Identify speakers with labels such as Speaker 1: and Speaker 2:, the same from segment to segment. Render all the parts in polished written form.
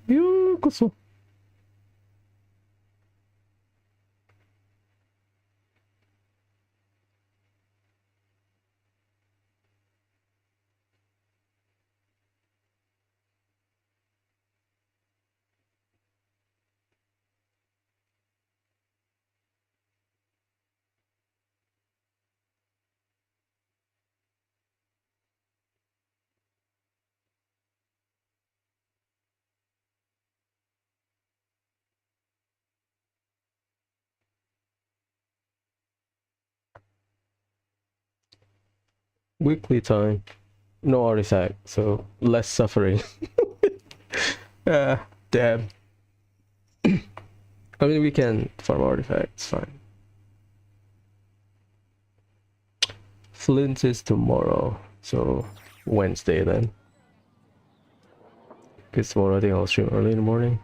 Speaker 1: ようこそ。Weekly time. No artifact, so less suffering. Damn. I mean, we can farm artifacts, fine. Flint is tomorrow, so Wednesday then. Because tomorrow I think I'll stream early in the morning.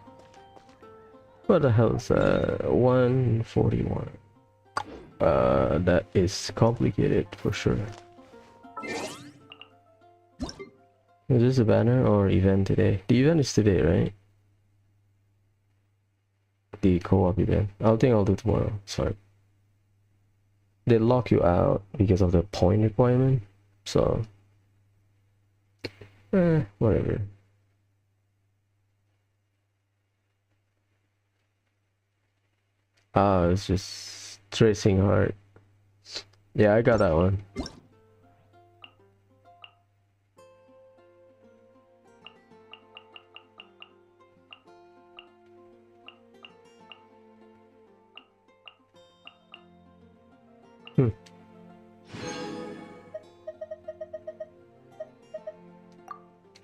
Speaker 1: What the hell is 141? That is complicated for sure. Is this a banner or event today? The event is today, right? The co-op event. I think I'll do tomorrow. Sorry. They lock you out because of the point requirement. So, whatever. Ah, it's just tracing hard. Yeah, I got that one.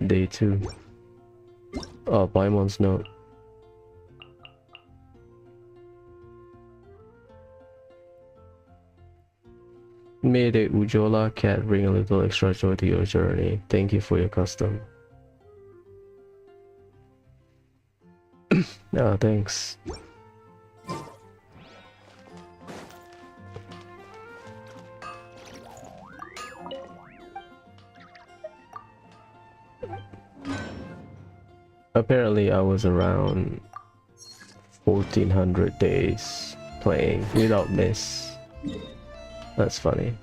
Speaker 1: Day 2. Oh, Paimon's note. May the Ujola cat bring a little extra joy to your journey. Thank you for your custom. Oh, thanks. Apparently I was around 1400 days playing without miss. That's funny.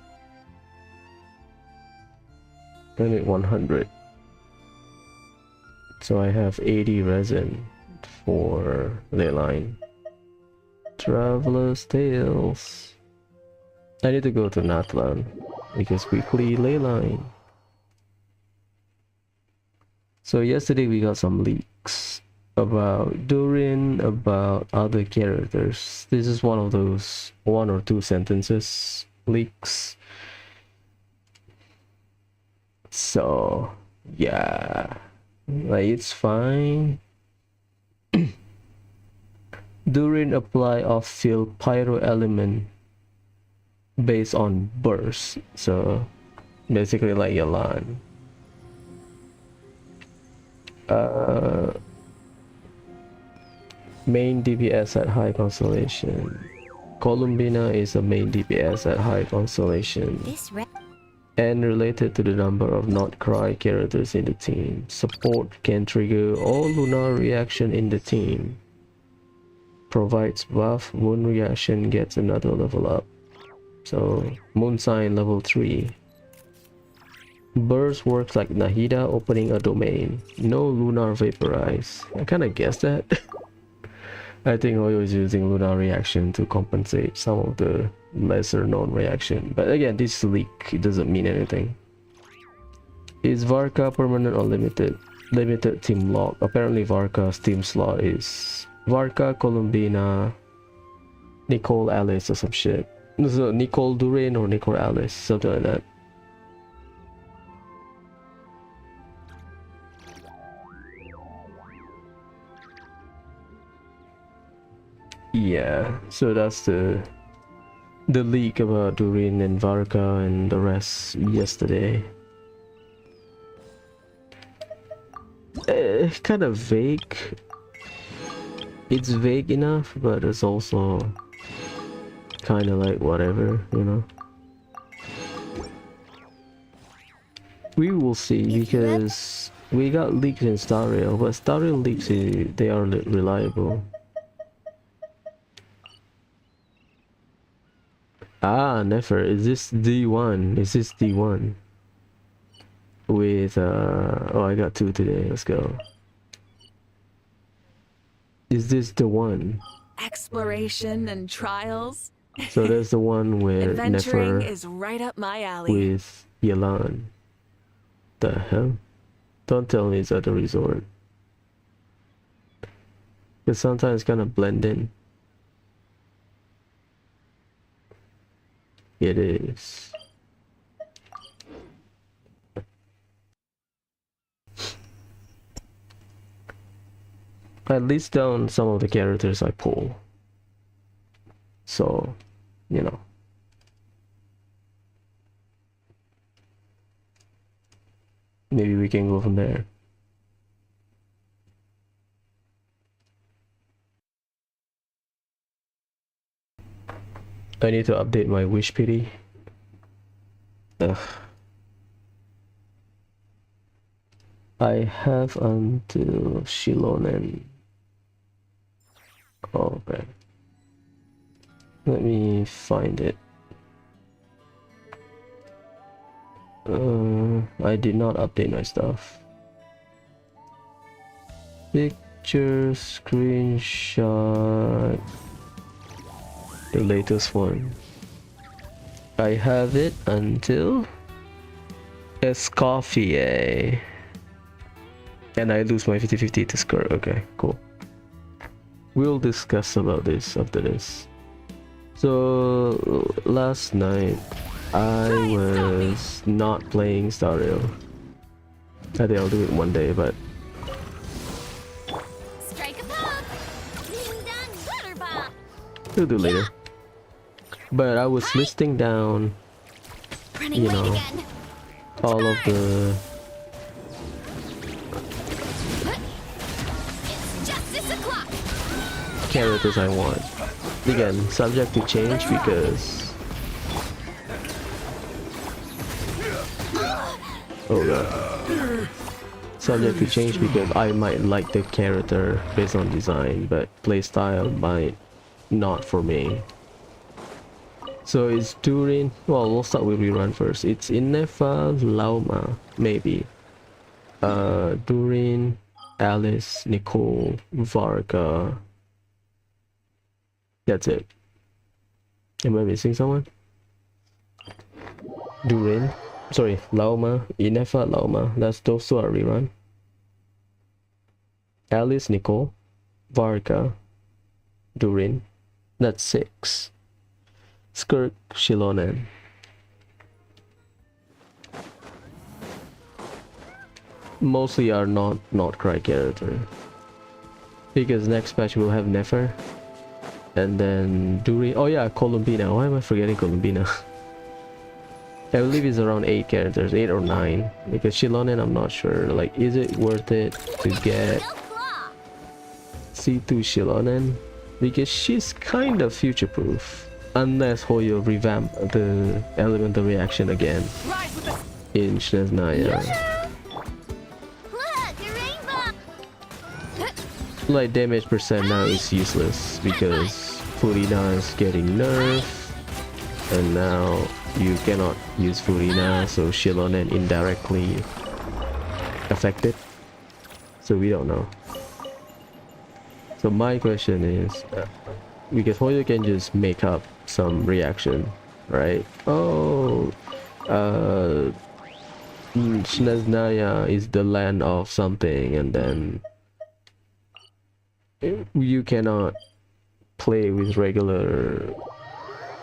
Speaker 1: Limit 100. So I have 80 resin for ley line. Traveler's Tales. I need to go to Natlan because weekly ley line. So yesterday we got some leaks about Durin, about other characters. This is one of those 1 or 2 sentences leaks. So yeah, like it's fine. Durin apply off-field pyro element based on burst. So basically like Yalan. Main DPS at high constellation. Columbina is a main DPS at high constellation and related to the number of not cry characters in the team. Support can trigger all lunar reaction in the team. Provides buff, wound reaction gets another level up. So moon sign level 3. Burst works like Nahida opening a domain. No lunar vaporize. I kinda guessed that. I think Oyo is using lunar reaction to compensate some of the lesser known reaction. But again, this leak, it doesn't mean anything. Is Varka permanent or limited? Limited team lock. Apparently Varka's team slot is Varka, Columbina, Nicole, Alice or some shit. So Nicole Durin or Nicole Alice, something like that. Yeah, so that's the leak about Durin and Varka and the rest yesterday. Kind of vague. It's vague enough, but it's also kind of like whatever, you know. We will see because we got leaks in Star Rail, but Star Rail leaks, they are reliable. Ah, never. Is this D1? Is this D1? With oh, I got 2 today. Let's go. Is this the one?
Speaker 2: Exploration and trials.
Speaker 1: So there's the one where
Speaker 2: Adventuring
Speaker 1: Nefer
Speaker 2: is right up my alley.
Speaker 1: with Yelan. The hell? Don't tell me it's at the resort. Because sometimes kind of blend in. It is. At least down some of the characters I pull. So, you know. Maybe we can go from there. I need to update my wish pity. Ugh. I have until Shilonen. Oh, okay. Let me find it. I did not update my stuff. Picture, screenshot. The latest one. I have it until Escoffier. And I lose my 50-50 to skirt. Okay, cool. We'll discuss about this after this. So last night I was not playing Star Rail. I think I'll do it one day, but we'll do later. But I was listing down, you know, all of the characters I want. Again, subject to change because oh god. subject to change because I might like the character based on design, but playstyle might not for me. So it's during, well, we'll start with rerun first. It's Inefa, Lauma, maybe. Durin, Alice, Nicole, Varka. That's it. Am I missing someone? Durin, sorry, Lauma, Inefa, Lauma. That's those two are rerun. Alice, Nicole, Varka, Durin. That's 6. Skirk, Shilonen. Mostly are not cry character. Because next patch we'll have Nefer. And then Durin. Oh yeah, Columbina. Why am I forgetting Columbina? I believe it's around 8 characters, 8 or 9. Because Shilonen, I'm not sure. Like, is it worth it to get C2 Shilonen? Because she's kind of future-proof. Unless Hoyo revamp the elemental reaction again in Snezhnaya. Like, damage percent now is useless because Furina is getting nerfed. And now you cannot use Furina, so Shilonen indirectly affected. So we don't know. So my question is, because Hoyo can just make up some reaction, right? Oh, Snezhnaya is the land of something, and then you cannot play with regular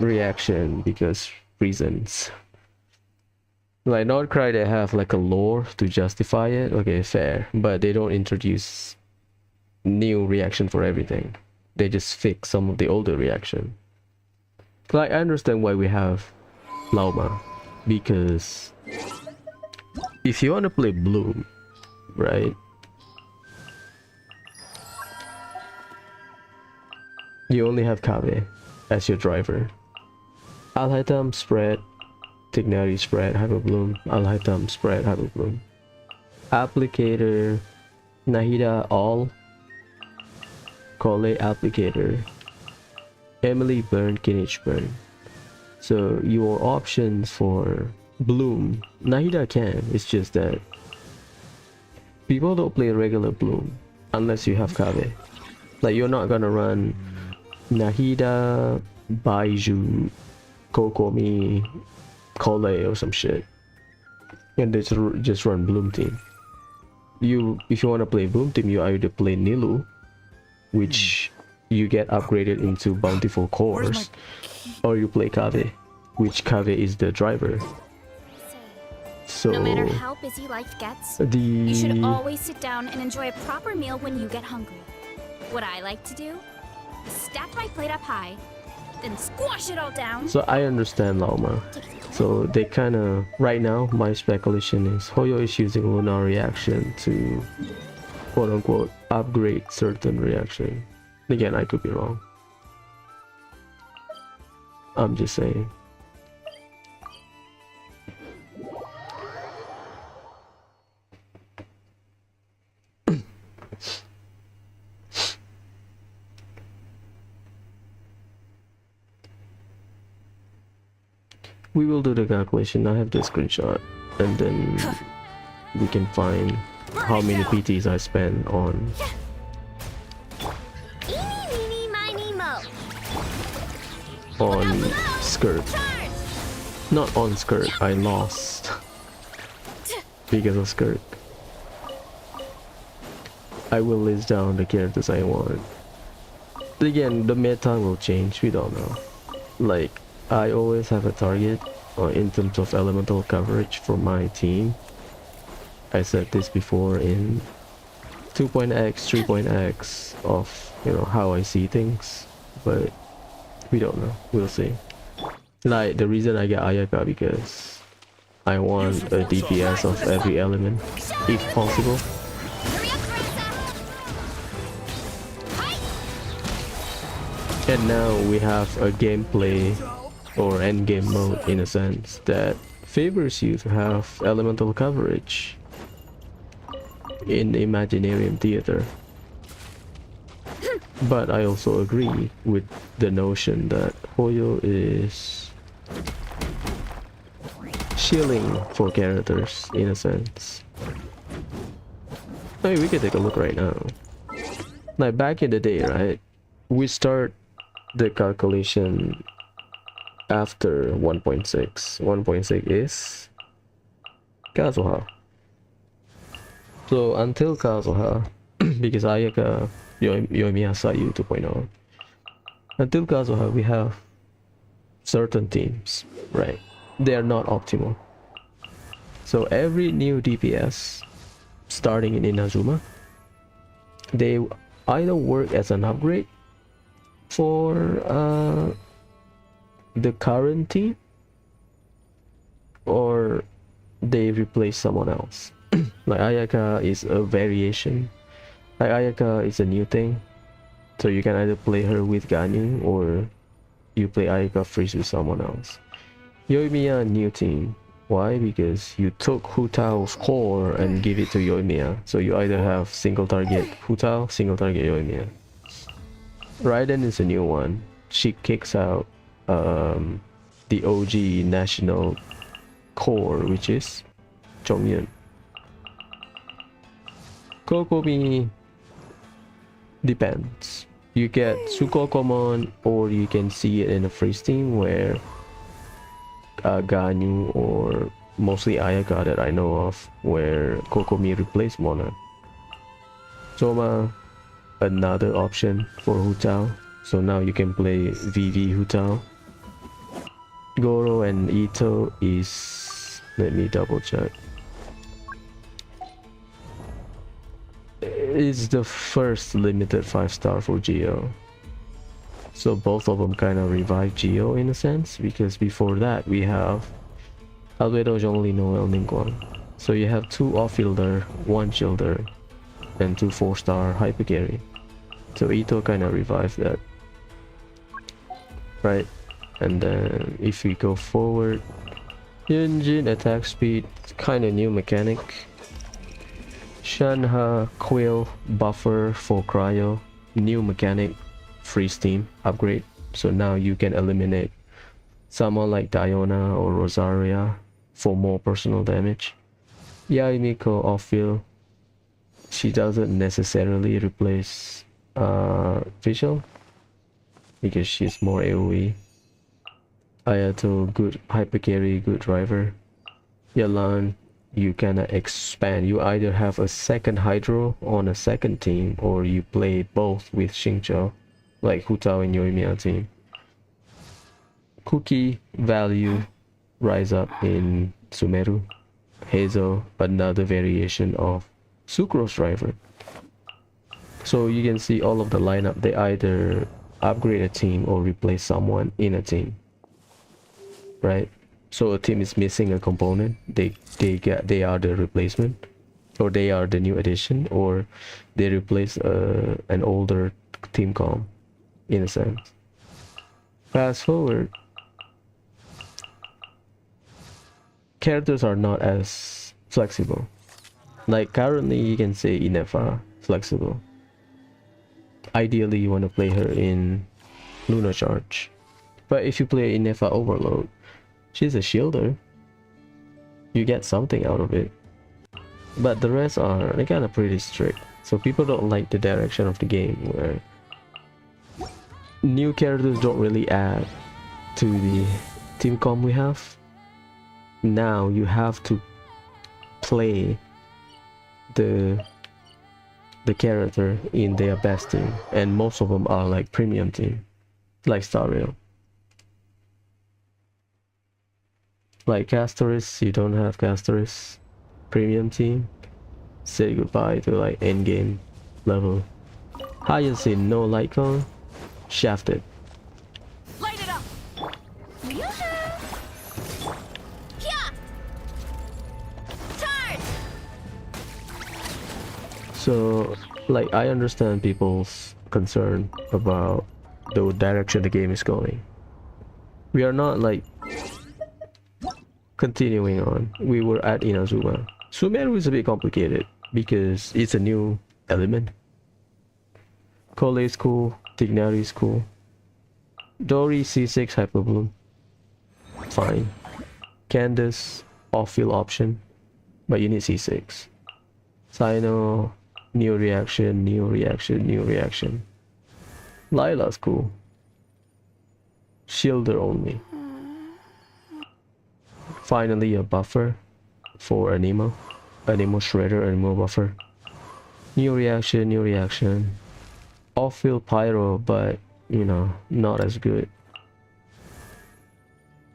Speaker 1: reaction because reasons. Like Nordcry, they have like a lore to justify it. Okay, fair, but they don't introduce new reaction for everything. They just fix some of the older reaction. Like, I understand why we have Lauma, because if you want to play Bloom, right, you only have Kave as your driver. Alhaitham spread, Tignari spread, Hyper Bloom, Alhaitham spread, Hyper Bloom. Applicator, Nahida all, Kole applicator, Emily burn, Kinich burn. So your options for Bloom, Nahida can, it's just that people don't play regular Bloom unless you have Kave. Like, you're not gonna run Nahida, Baiju, Kokomi, Kole or some shit and they just run Bloom team. If you want to play Bloom team, you either play Nilu, which you get upgraded into bountiful cores, or you play Kave, which Kave is the driver. So
Speaker 3: no matter how busy life gets, you should always sit down and enjoy a proper meal when you get hungry. What I like to do is stack my plate up high, then squash it all down.
Speaker 1: So I understand Lauma. So they kind of, right now my speculation is Hoyo is using Lunar reaction to quote unquote upgrade certain reaction. Again, I could be wrong. I'm just saying. We will do the calculation. I have the screenshot, and then we can find how many PTs I spend on. On skirt. Not on skirt. I lost because of skirt. I will list down the characters I want. Again, the meta will change. We don't know. Like, I always have a target in terms of elemental coverage for my team. I said this before in 2.x, 3.x of, you know, how I see things, but we don't know. We'll see. Like, the reason I get Ayaka because I want a DPS of every element if possible. And now we have a gameplay or endgame mode in a sense that favors you to have elemental coverage. in Imaginarium Theater. But I also agree with the notion that Hoyo is shilling for characters in a sense. I mean, we can take a look right now. Like back in the day, right? We start the calculation after 1.6. 1.6 is Kazuha. So until Kazuha, because Ayaka Yoimiya Sayu 2.0, until Kazuha we have certain teams, right? They are not optimal. So every new DPS starting in Inazuma, they either work as an upgrade for the current team, or they replace someone else. Like Ayaka is a variation. Like Ayaka is a new thing, so you can either play her with Ganyu or you play Ayaka freeze with someone else. Yoimiya, new team. Why? Because you took Hu Tao's core and give it to Yoimiya. So you either have single target Hu Tao, single target Yoimiya. Raiden is a new one. She kicks out the OG national core, which is Chongyun. Kokomi depends. You get Sukokomon, or you can see it in a freeze team where Ganyu, or mostly Ayaka that I know of, where Kokomi replaced Mona. Soma, another option for Hu Tao. So now you can play VV Hu Tao. Goro and Ito is... let me double check. It's the first limited 5-star for Geo. So both of them kind of revive Geo in a sense, because before that we have Albedo Zhongli Noel Ningguang. So you have 2 off-fielder, 1 shielder, and 2 4-star hyper carry. So Ito kind of revived that, right? And then if we go forward, Yunjin attack speed, kind of new mechanic. Shanha Quill buffer for cryo, new mechanic. Freeze team upgrade, so now you can eliminate someone like Diona or Rosaria for more personal damage. Yaimiko off field, she doesn't necessarily replace Visual because she's more AoE. Ayato, good hyper carry, good driver. Yalan, you kinda expand. You either have a second Hydro on a second team, or you play both with Xingqiu, like Hu Tao and Yoimiya team. Cookie value rise up in Sumeru. Hazel, another variation of Sucrose driver. So you can see all of the lineup, they either upgrade a team or replace someone in a team, right? So a team is missing a component, they are the replacement, or they are the new addition, or they replace an older team comp, in a sense. Fast forward, characters are not as flexible. Like currently you can say Inefa flexible. Ideally you want to play her in Lunar Charge, but if you play Inefa Overload, she's a shielder, you get something out of it. But the rest are kind of pretty strict, so people don't like the direction of the game where new characters don't really add to the team comp we have. Now you have to play the character in their best team, and most of them are like premium team, like Star Rail. Like Castoris, you don't have Castoris premium team, say goodbye to like endgame level. Hyacinth, no light cone, shafted.
Speaker 2: Light it up. Yeah. Charge.
Speaker 1: So like I understand people's concern about the direction the game is going. We are not like continuing on. We were at Inazuma. Sumeru is a bit complicated because it's a new element. Cole is cool, Tignari is cool. Dory C6 Hyperbloom. Fine. Candace off-field option, but you need C6. Sino, new reaction, new reaction, new reaction. Lila's cool. Shielder only. Finally a buffer for Anemo. Anemo Shredder, Anemo buffer. New reaction, new reaction. Off-field Pyro, but you know, not as good.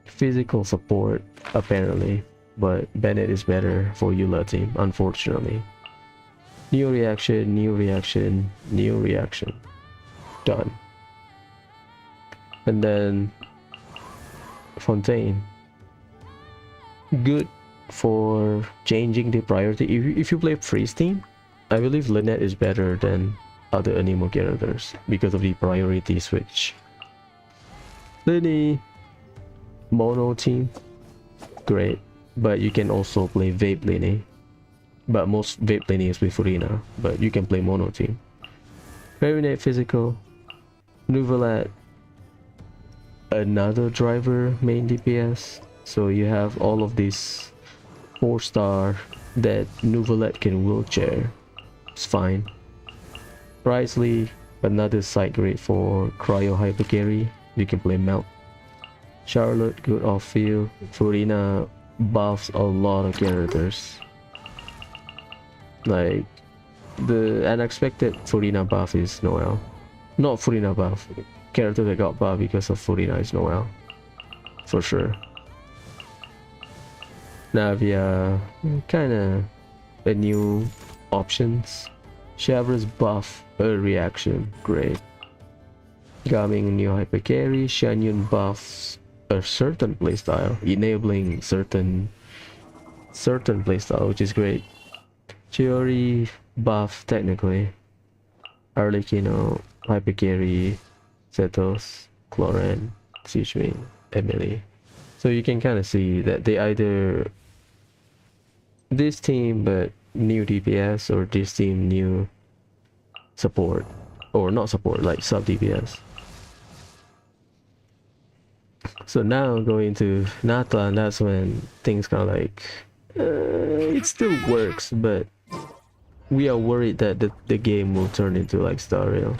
Speaker 1: Physical support apparently, but Bennett is better for Eula team, unfortunately. New reaction, new reaction, new reaction. Done. And then Fontaine. Good for changing the priority. If you play freeze team, I believe Lynette is better than other Anemo characters because of the priority switch. Lynnie, mono team, great, but you can also play Vape Lynnie. But most Vape Lynnie is with Furina, but you can play mono team. Marinate physical, Nuvolat, another driver main DPS. So you have all of these 4-star that Nuvolat can wheelchair. It's fine. Risley, another side grade for Cryo Hyper Carry. You can play Melt. Charlotte, good off field. Furina buffs a lot of characters. Like the unexpected Furina buff is Noel. Not Furina buff. Character that got buff because of Furina is Noel. For sure. Navia, kinda a new options. Shavra's buff a reaction, great. Gaming new hyper carry. Shanyun buffs a certain playstyle, enabling certain playstyle, which is great. Chiori buff technically. Arlecchino, hyper carry, Zetos, Cloran, Sichuan, Emily. So you can kind of see that they either this team but new DPS, or this team new support, or not support, like sub DPS. So now going to Nata, and that's when things kind of like it still works, but we are worried that the game will turn into like Star Rail,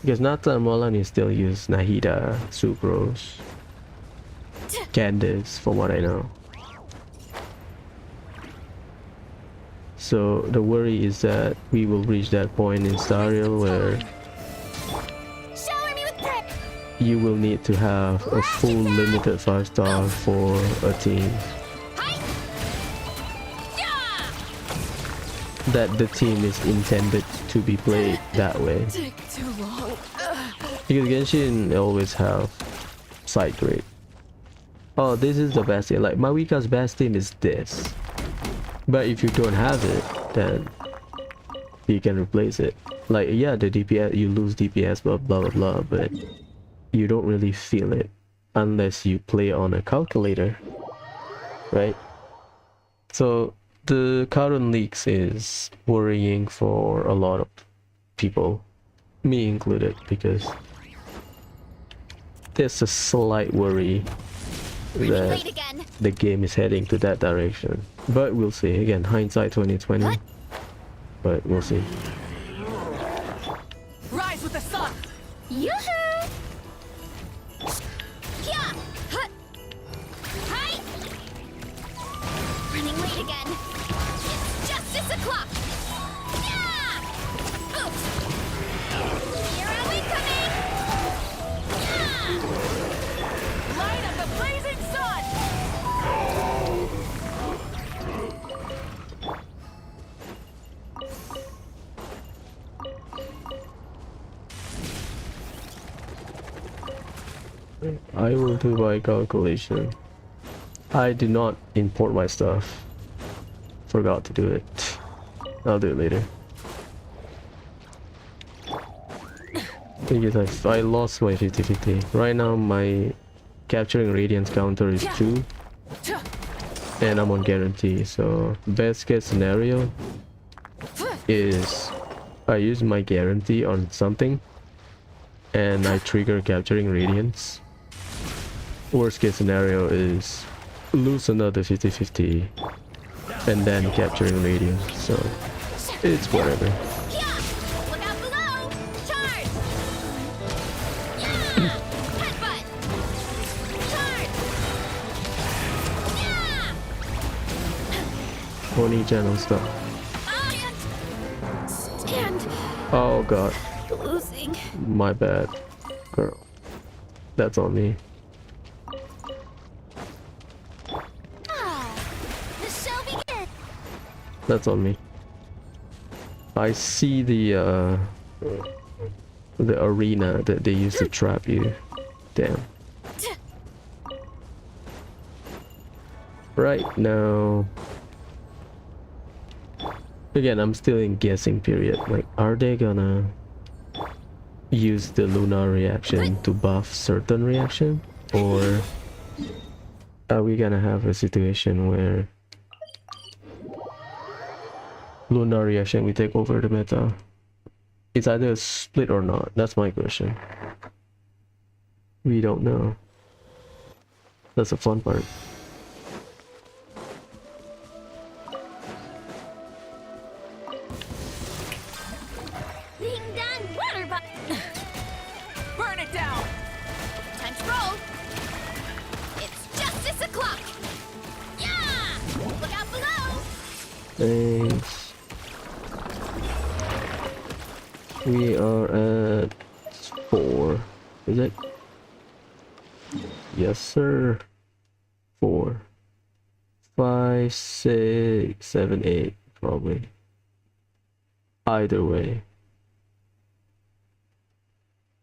Speaker 1: because Nata and Molani still use Nahida, Sucrose, Candace, from what I know. So the worry is that we will reach that point in Star Rail where you will need to have a full limited 5-star for a team. That the team is intended to be played that way. Because Genshin always have side grade. Oh, this is the best team. Like Mawika's best team is this. But if you don't have it, then you can replace it. Like, yeah, the DPS, you lose DPS, blah blah blah, but you don't really feel it unless you play on a calculator, right? So the current leaks is worrying for a lot of people, me included, because there's a slight worry that the game is heading to that direction. But we'll see. Again, hindsight 2020. But we'll see.
Speaker 2: Rise with the sun.
Speaker 3: Yoo-hoo! Yeah! Huh! Hi! Running late again. It's justice o'clock. Yeah! Oops! Here are we coming! Yeah!
Speaker 2: Light of the blazing sun.
Speaker 1: I will do by calculation. I did not import my stuff. Forgot to do it. I'll do it later. Thing is, I lost my 50-50. Right now my capturing radiance counter is 2. And I'm on guarantee, so best case scenario, is I use my guarantee on something and I trigger capturing radiance. Worst case scenario is lose another 50-50 and then capturing radiance, so it's whatever.
Speaker 3: Yeah! Look out below! Charge! Yeah! Headbutt! Charge! Yeah!
Speaker 1: Pony channel stuff.
Speaker 3: Stand.
Speaker 1: Oh god,
Speaker 3: Losing.
Speaker 1: my bad, girl. That's on me.
Speaker 3: The show begins.
Speaker 1: That's on me. I see the arena that they used to trap you. Damn. Right now, again, I'm still in guessing period. Like, are they gonna use the lunar reaction to buff certain reaction, or are we gonna have a situation where lunar reaction we take over the meta? It's either a split or not. That's my question. We don't know. That's the fun part.
Speaker 3: Being done. Water bu-
Speaker 2: Burn it down!
Speaker 3: Time to roll. It's justice o'clock. Yeah! Look out below.
Speaker 1: Thanks. We are at 4. Is it? Yes, sir. 4, 5, 6, 7, 8, probably. Either way.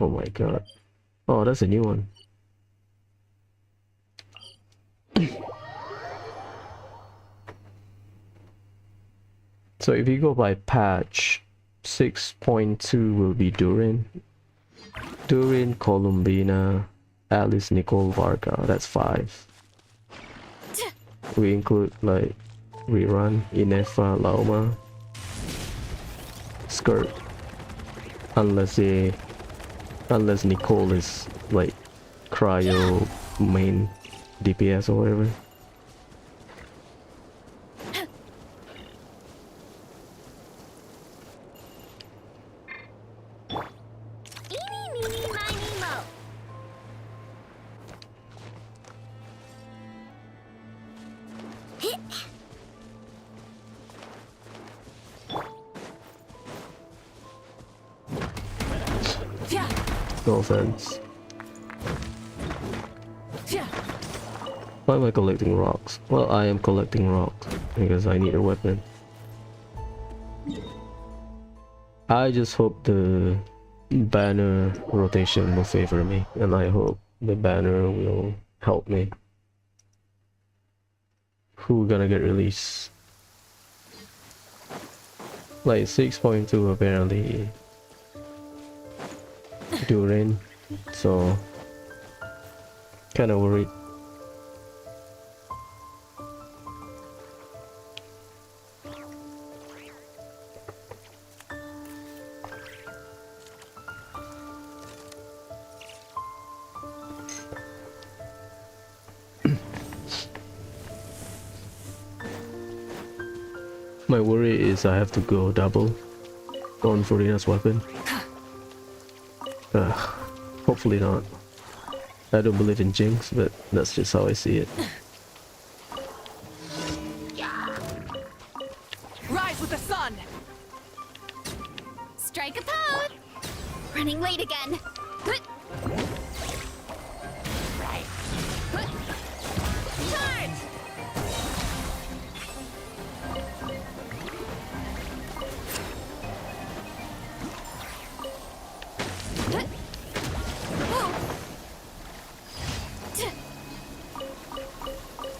Speaker 1: Oh my god. Oh, that's a new one. So if you go by patch, 6.2 will be Durin, Columbina, Alice, Nicole, Varka. That's 5. We include like Rerun, Inefa, Lauma, Skirt, unless Nicole is like cryo main DPS or whatever.
Speaker 3: Eeny, meeny, miny, mo.
Speaker 2: Yeah!
Speaker 1: No offense.
Speaker 2: Yeah!
Speaker 1: Why am I collecting rocks? Well, I am collecting rocks because I need a weapon. I just hope the banner rotation will favor me, and I hope the banner will help me. Who gonna get released? Like 6.2 apparently Durin, so kinda worried. My worry is I have to go double on Furina's weapon. Hopefully not. I don't believe in jinx, but that's just how I see it.
Speaker 2: Rise with the sun!
Speaker 3: Strike a pose. Running late again. Charge!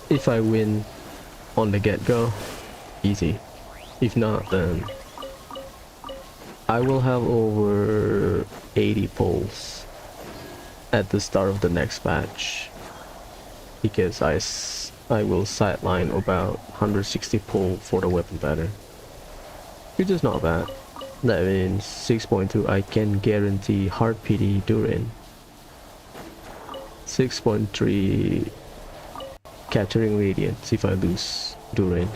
Speaker 1: If I win on the get-go, easy. If not, then I will have over 80 pulls at the start of the next batch, because I will sideline about 160 pull for the weapon banner. which is not bad. That means 6.2 I can guarantee heart pity during. 6.3 capturing radiance if I lose during.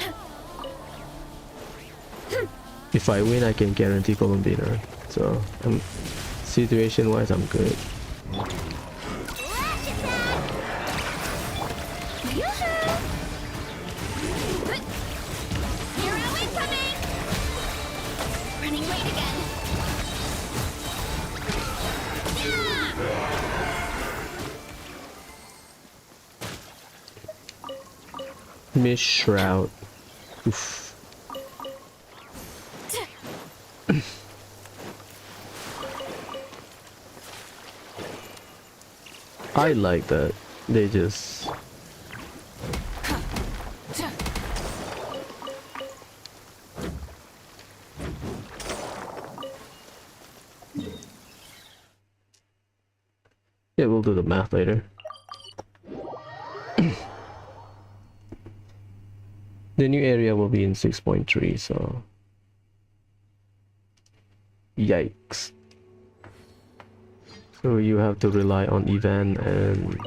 Speaker 1: If I win, I can guarantee Columbiner. So, situation wise, I'm good. Miss Shroud. Oof. I like that. They just... Yeah, we'll do the math later. The new area will be in 6.3, so... Yikes. So you have to rely on event and...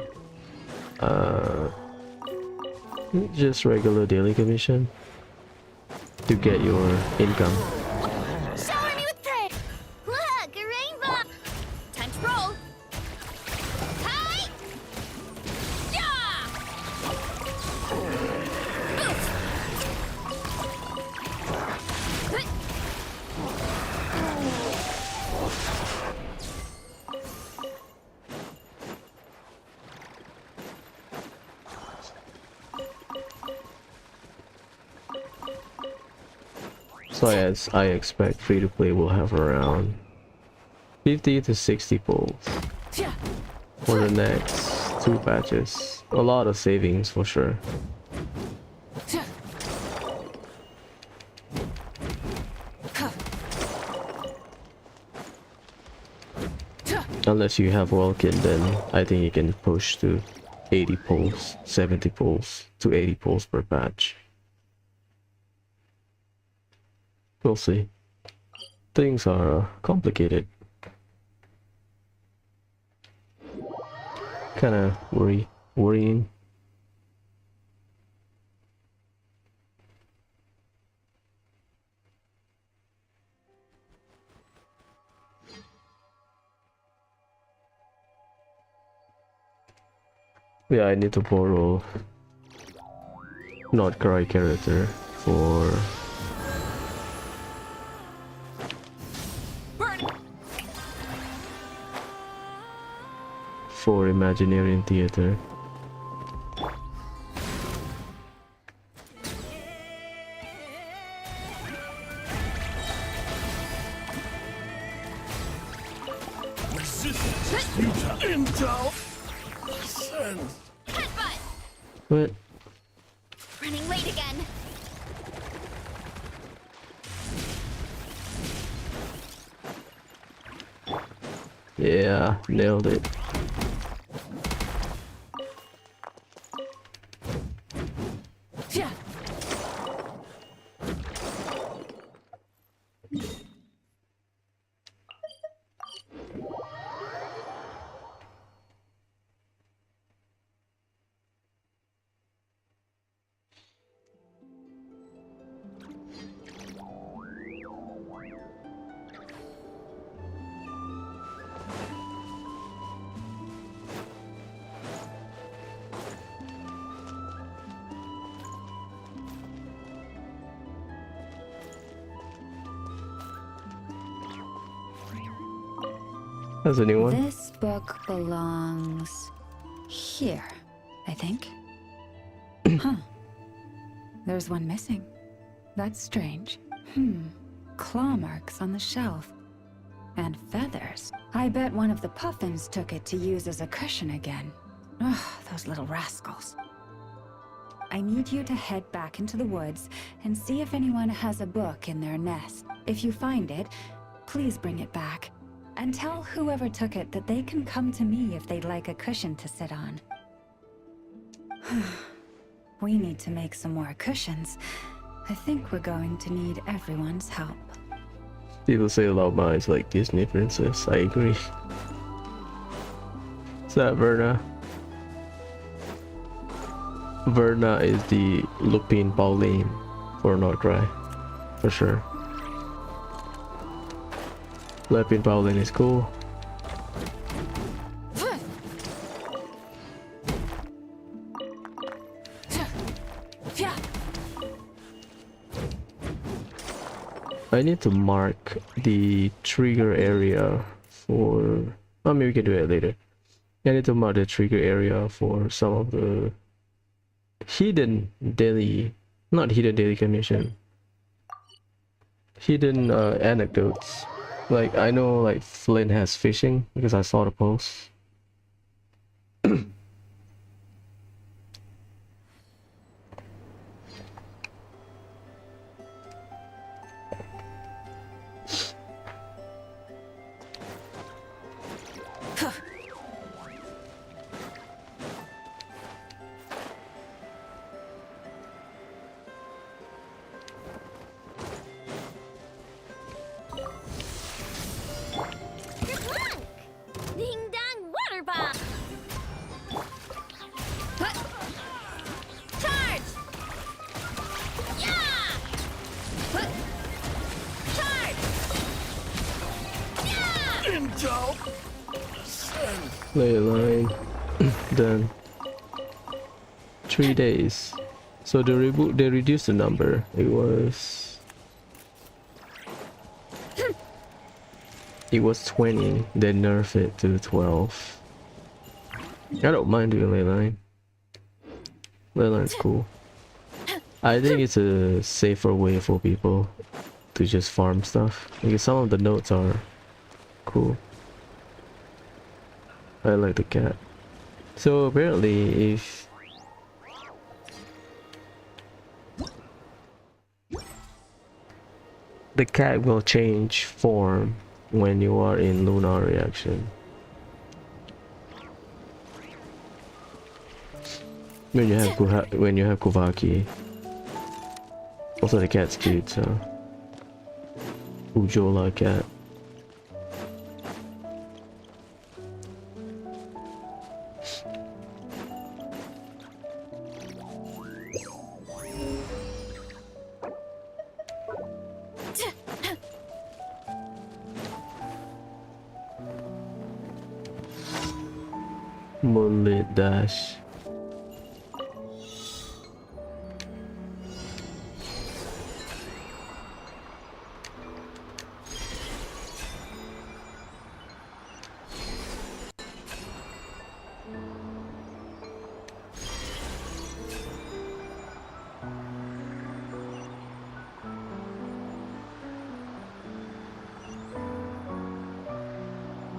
Speaker 1: just regular daily commission to get your income.
Speaker 3: Shower me with praise! Look, a rainbow! Time to roll! Hi! Yeah!
Speaker 1: So as I expect, free-to-play will have around 50 to 60 pulls for the next 2 patches. A lot of savings for sure. Unless you have Welkin, then I think you can push to 80 pulls, 70 pulls to 80 pulls per patch. We'll see. Things are complicated. Kinda worrying. Yeah, I need to borrow not cry character for Imaginarian Theater. What?
Speaker 3: Running late again.
Speaker 1: Yeah, nailed it. That's a new one.
Speaker 4: This book belongs here, I think. Huh. There's one missing. That's strange. Claw marks on the shelf. And feathers. I bet one of the puffins took it to use as a cushion again. Ugh, those little rascals. I need you to head back into the woods and see if anyone has a book in their nest. If you find it, please bring it back. And tell whoever took it that they can come to me if they'd like a cushion to sit on. We need to make some more cushions. I think we're going to need everyone's help.
Speaker 1: People say Lao Ma is like Disney princess. I agree. Is that Verna? Verna is the Lupin Pauline for Nordcry, for sure. Lupin Pauline is cool. I need to mark the trigger area for... Oh, maybe we can do it later. I need to mark the trigger area for some of the hidden daily... Not hidden daily commission. Hidden anecdotes. Like, I know like Flynn has fishing because I saw the post.
Speaker 3: Ding dong water bomb! Charge! Yeah! Charge! Yeah!
Speaker 1: Lay a line. Done. 3 days. So the reboot, they reduced the number. It was 20, they nerfed it to 12. I don't mind doing leyline. Leyline's cool. I think it's a safer way for people to just farm stuff because some of the notes are cool. I like the cat. So apparently if the cat will change form when you are in lunar reaction. When you have Kuvaki. Also the cat's cute, so Ujola cat. Moonlit dash.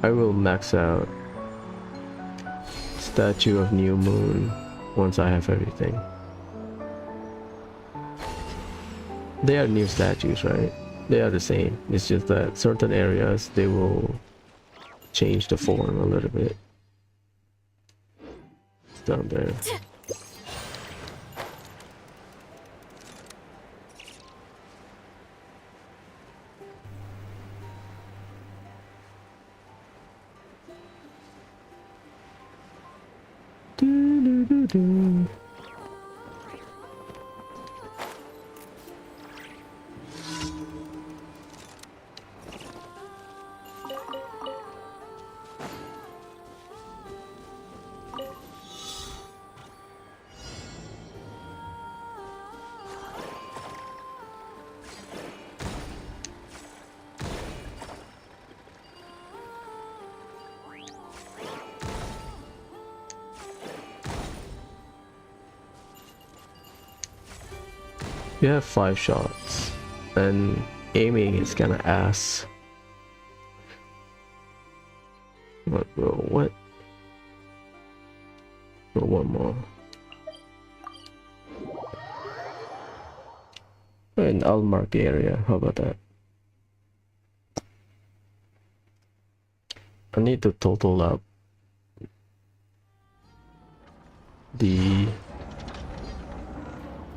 Speaker 1: I will max out Statue of New Moon once I have everything. They are new statues, right? They are the same. It's just that certain areas they will change the form a little bit. It's down there. You have 5 shots, and aiming is kinda ass. What, bro? What? Bro, one more. And I'll mark the area. How about that? I need to total up the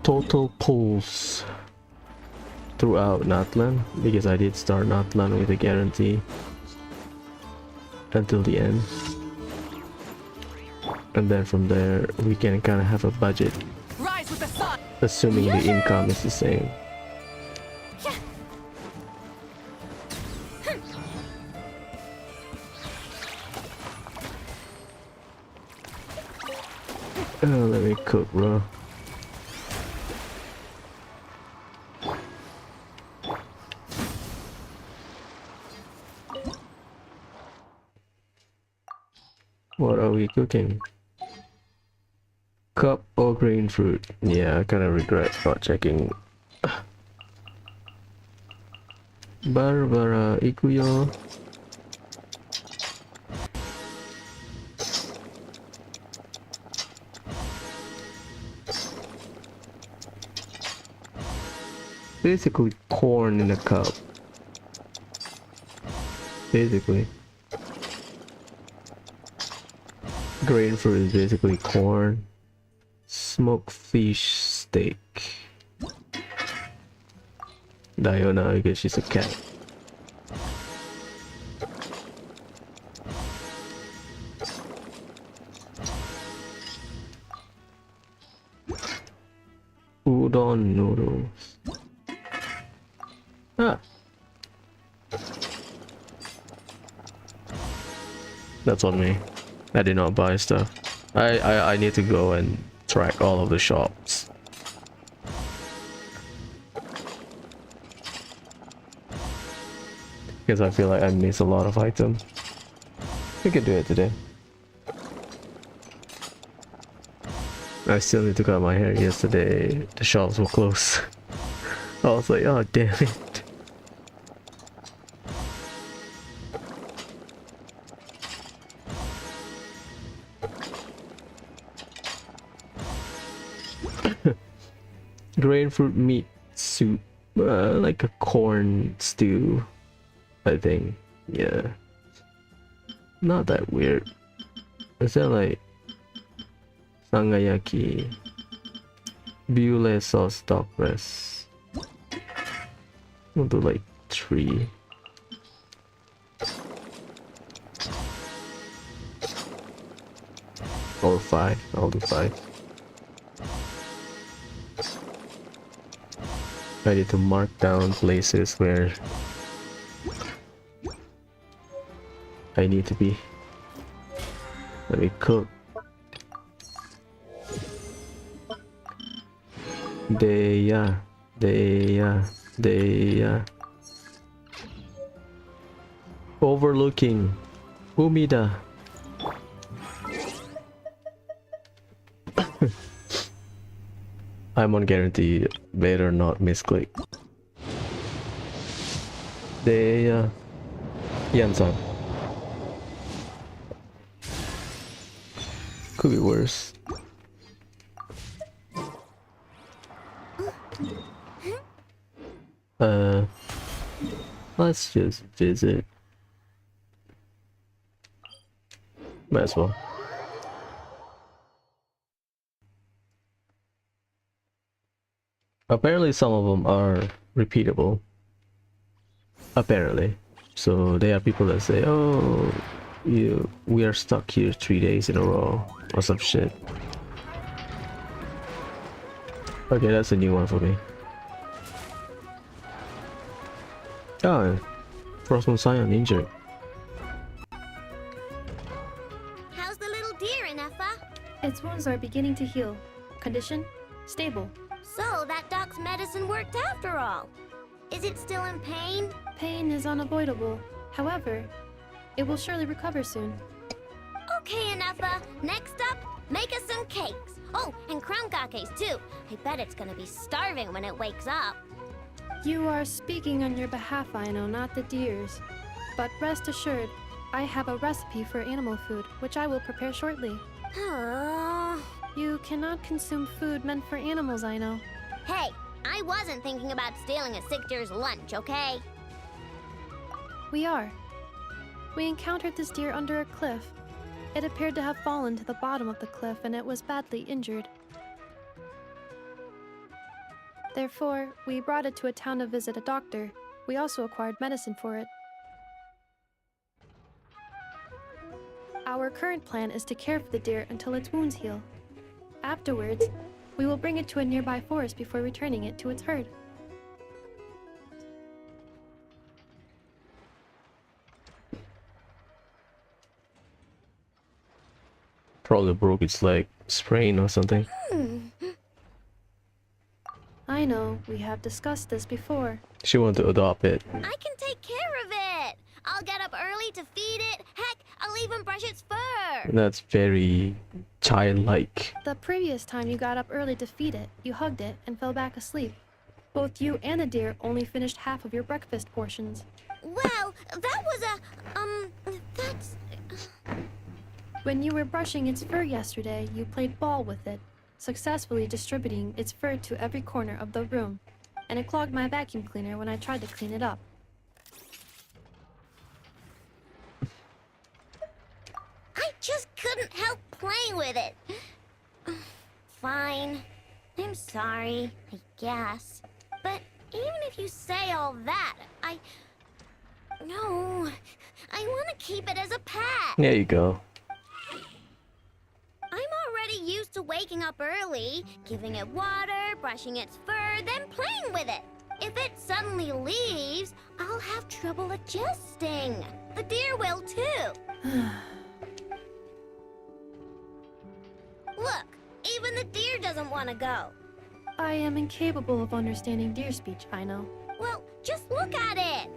Speaker 1: total pulls throughout Natlan, because I did start Natlan with a guarantee until the end, and then from there we can kind of have a budget,
Speaker 2: Rise with the sun.
Speaker 1: assuming the income is the same. Let me cook, bro. What are we cooking? Cup or green fruit? Yeah, I kind of regret not checking. Barbara Ikuyo. Basically corn in a cup. Basically. Grain fruit is basically corn. Smoked fish steak. Diona, I guess she's a cat. Udon noodles. Ah. That's on me. I did not buy stuff. I need to go and track all of the shops. Because I feel like I miss a lot of items. We could do it today. I still need to cut my hair. Yesterday the shops were closed. I was like, oh damn it. Grain fruit meat soup, like a corn stew, I think. Yeah, not that weird. Is that like sangayaki, bule sauce dog breast? We'll do like 3. Or 5. I'll do 5. I need to mark down places where I need to be. Let me cook. Deya. Overlooking. Umida. I'm on guarantee, better not misclick. Deya. Yansan. Could be worse. Let's just visit. Might as well. Apparently some of them are repeatable. Apparently. So there are people that say, oh, we are stuck here 3 days in a row or some shit. Okay, that's a new one for me. Oh, Frostmoon Scion injured.
Speaker 5: How's the little deer, Ineffa?
Speaker 6: Its wounds are beginning to heal. Condition? Stable.
Speaker 5: So that doc's medicine worked after all. Is it still in pain?
Speaker 6: Pain is unavoidable. However, it will surely recover soon.
Speaker 5: Okay, Ineffa. Next up, make us some cakes. Oh, and crown kakes too. I bet it's gonna be starving when it wakes up.
Speaker 6: You are speaking on your behalf, Aino, not the deer's. But rest assured, I have a recipe for animal food, which I will prepare shortly. You cannot consume food meant for animals, Aino.
Speaker 5: Hey, I wasn't thinking about stealing a sick deer's lunch, okay?
Speaker 6: We are. We encountered this deer under a cliff. It appeared to have fallen to the bottom of the cliff and it was badly injured. Therefore, we brought it to a town to visit a doctor. We also acquired medicine for it. Our current plan is to care for the deer until its wounds heal. Afterwards, we will bring it to a nearby forest before returning it to its herd.
Speaker 1: Probably broke its leg, sprain or something.
Speaker 6: I know, we have discussed this before.
Speaker 1: She wanted to adopt it.
Speaker 5: I can take care of it. I'll get up early to feed it. Heck, I'll even brush its fur.
Speaker 1: That's very childlike.
Speaker 6: The previous time you got up early to feed it, you hugged it and fell back asleep. Both you and the deer only finished half of your breakfast portions.
Speaker 5: Well, that was that's...
Speaker 6: When you were brushing its fur yesterday, you played ball with it, successfully distributing its fur to every corner of the room, and it clogged my vacuum cleaner when I tried to clean it up.
Speaker 5: I just couldn't help playing with it. Fine. I'm sorry, I guess. But even if you say all that, No, I want to keep it as a pet.
Speaker 1: There you go.
Speaker 5: I'm already used to waking up early, giving it water, brushing its fur, then playing with it. If it suddenly leaves, I'll have trouble adjusting. The deer will too. Look, even the deer doesn't want to go.
Speaker 6: I am incapable of understanding deer speech, I know.
Speaker 5: Well, just look at it.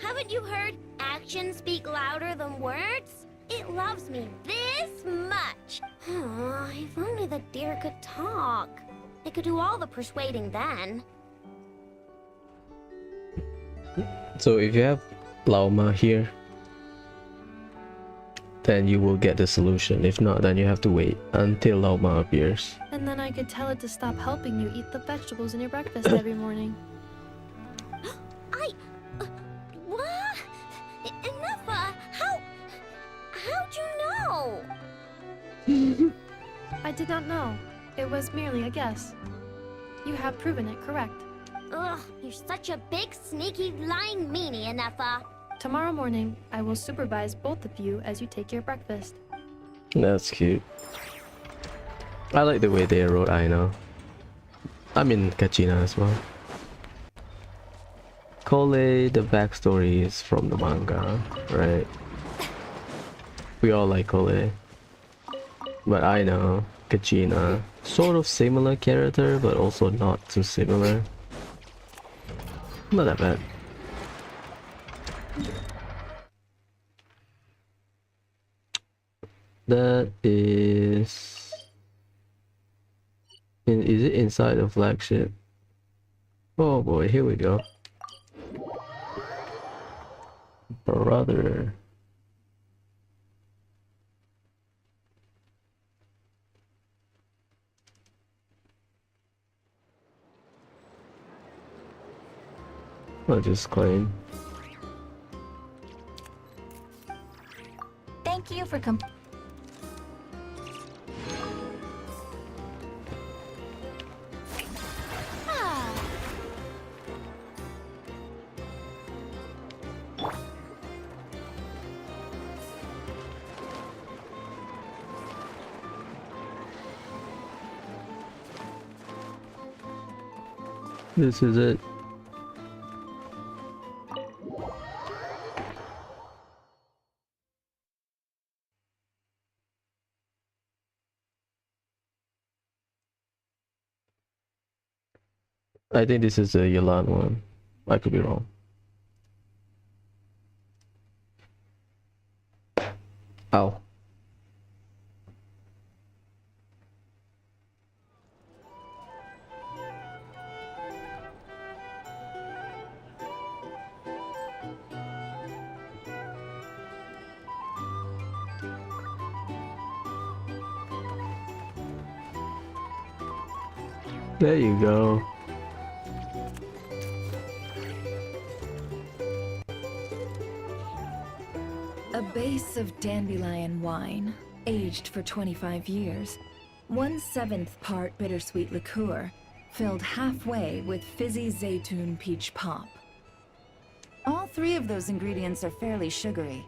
Speaker 5: Haven't you heard actions speak louder than words? It loves me this much. If only the deer could talk. It could do all the persuading then.
Speaker 1: So if you have Lauma here, then you will get the solution. If not, then you have to wait until Lauma appears.
Speaker 6: And then I could tell it to stop helping you eat the vegetables in your breakfast every morning.
Speaker 5: What? Enough, how'd you know?
Speaker 6: I did not know. It was merely a guess. You have proven it correct.
Speaker 5: Ugh, you're such a big, sneaky, lying meanie, Enough.
Speaker 6: Tomorrow morning, I will supervise both of you as you take your breakfast.
Speaker 1: That's cute. I like the way they wrote Aino. I mean Kachina as well. Kole, the backstory is from the manga, right? We all like Kole. But Aino, Kachina, sort of similar character, but also not too similar. Not that bad. That is it inside the flagship? Oh boy, here we go. Brother. I'll just claim.
Speaker 3: Thank you for
Speaker 1: This is it. I think this is the Yalan one. I could be wrong. Ow. There you go.
Speaker 4: A base of dandelion wine, aged for 25 years. 1/7 part bittersweet liqueur, filled halfway with fizzy zaytun peach pop. All 3 of those ingredients are fairly sugary.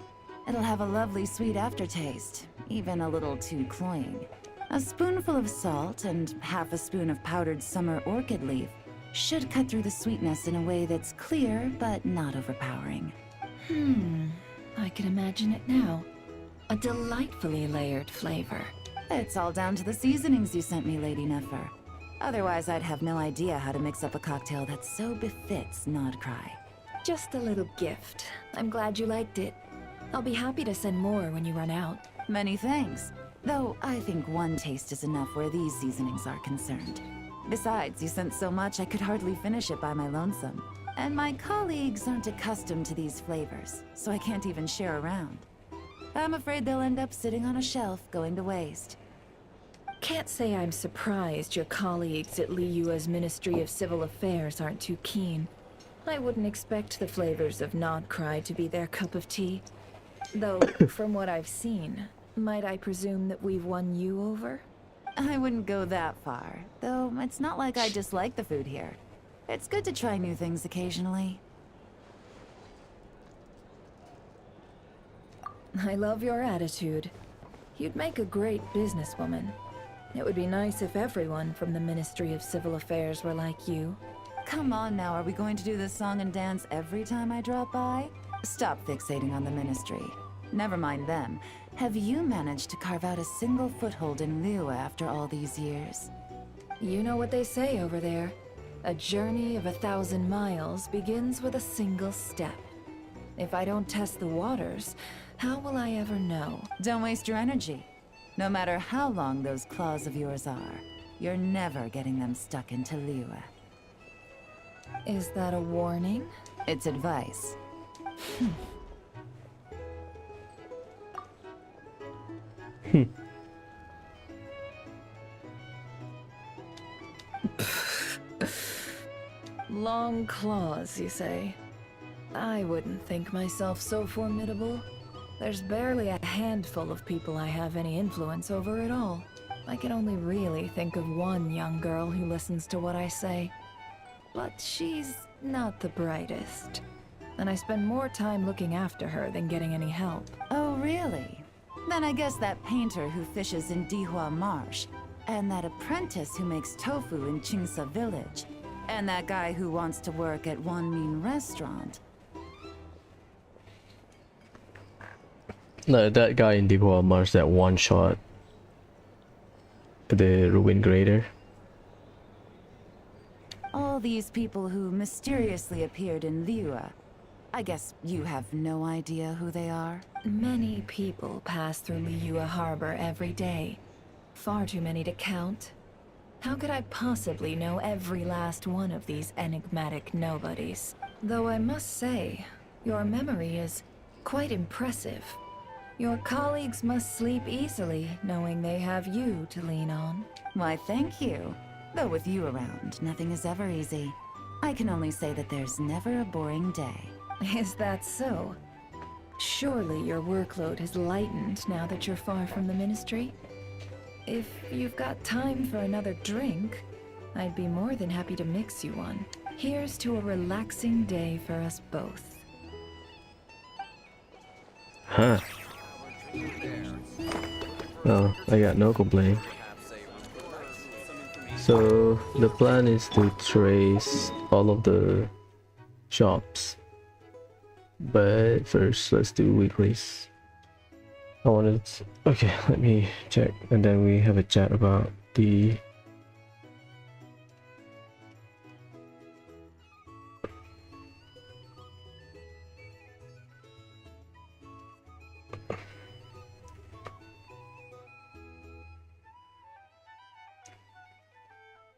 Speaker 4: It'll have a lovely sweet aftertaste, even a little too cloying. A spoonful of salt and half a spoon of powdered summer orchid leaf should cut through the sweetness in a way that's clear but not overpowering. I can imagine it now. A delightfully layered flavor. It's all down to the seasonings you sent me, Lady Nefer. Otherwise, I'd have no idea how to mix up a cocktail that so befits Nodcry. Just a little gift. I'm glad you liked it. I'll be happy to send more when you run out. Many thanks. Though I think 1 taste is enough where these seasonings are concerned. Besides, you sent so much I could hardly finish it by my lonesome. And my colleagues aren't accustomed to these flavors, so I can't even share around. I'm afraid they'll end up sitting on a shelf, going to waste. Can't say I'm surprised your colleagues at Liyue's Ministry of Civil Affairs aren't too keen. I wouldn't expect the flavors of Nodcry to be their cup of tea. Though, from what I've seen, might I presume that we've won you over? I wouldn't go that far, though it's not like I dislike the food here. It's good to try new things occasionally. I love your attitude. You'd make a great businesswoman. It would be nice if everyone from the Ministry of Civil Affairs were like you. Come on now, are we going to do this song and dance every time I drop by? Stop fixating on the Ministry. Never mind them. Have you managed to carve out a single foothold in Liyue after all these years? You know what they say over there. A journey of 1,000 miles begins with a single step. If I don't test the waters, how will I ever know? Don't waste your energy. No matter how long those claws of yours are, you're never getting them stuck into Liyue. Is that a warning? It's advice. Long claws, you say? I wouldn't think myself so formidable. There's barely a handful of people I have any influence over at all. I can only really think of one young girl who listens to what I say. But she's not the brightest. And I spend more time looking after her than getting any help. Oh, really? Then I guess that painter who fishes in Dihua Marsh, and that apprentice who makes tofu in Qingsa Village, and that guy who wants to work at Wanmin Restaurant.
Speaker 1: No, that guy in Dihua Marsh, that one shot. The Ruin Grader.
Speaker 4: All these people who mysteriously appeared in Liyue. I guess you have no idea who they are? Many people pass through Liyue Harbor every day. Far too many to count. How could I possibly know every last one of these enigmatic nobodies? Though I must say, your memory is quite impressive. Your colleagues must sleep easily, knowing they have you to lean on. Why, thank you. Though with you around, nothing is ever easy. I can only say that there's never a boring day. Is that so? Surely your workload has lightened now that you're far from the Ministry? If you've got time for another drink, I'd be more than happy to mix you one. Here's to a relaxing day for us both.
Speaker 1: Huh. Oh, I got no complaint. So the plan is to trace all of the shops. But first, let's do weeklies. I wanted to, okay, let me check, and then we have a chat about the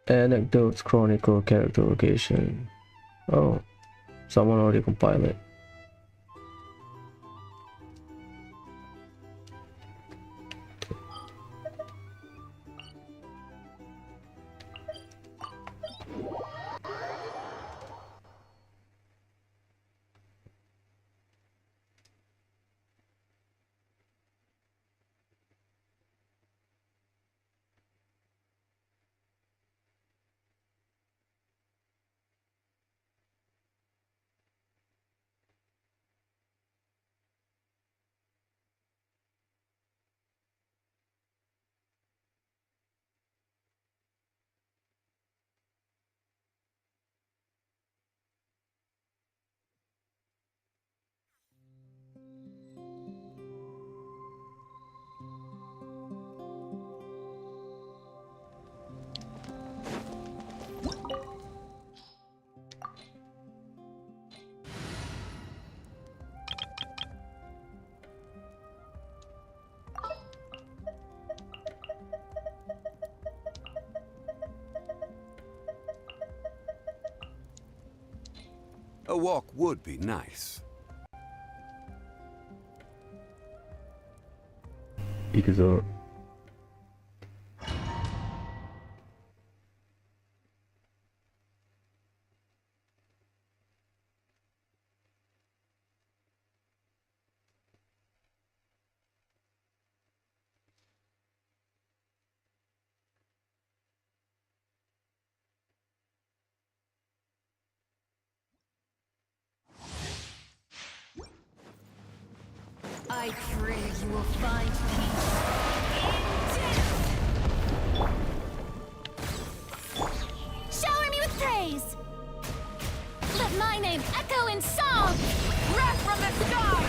Speaker 1: anecdotes, chronicle, character location. Oh, someone already compiled it.
Speaker 7: A walk would be nice.
Speaker 1: 行くぞ。
Speaker 2: I pray you will find peace.
Speaker 3: Shower me with praise! Let my name echo in song!
Speaker 2: Wrath from the sky!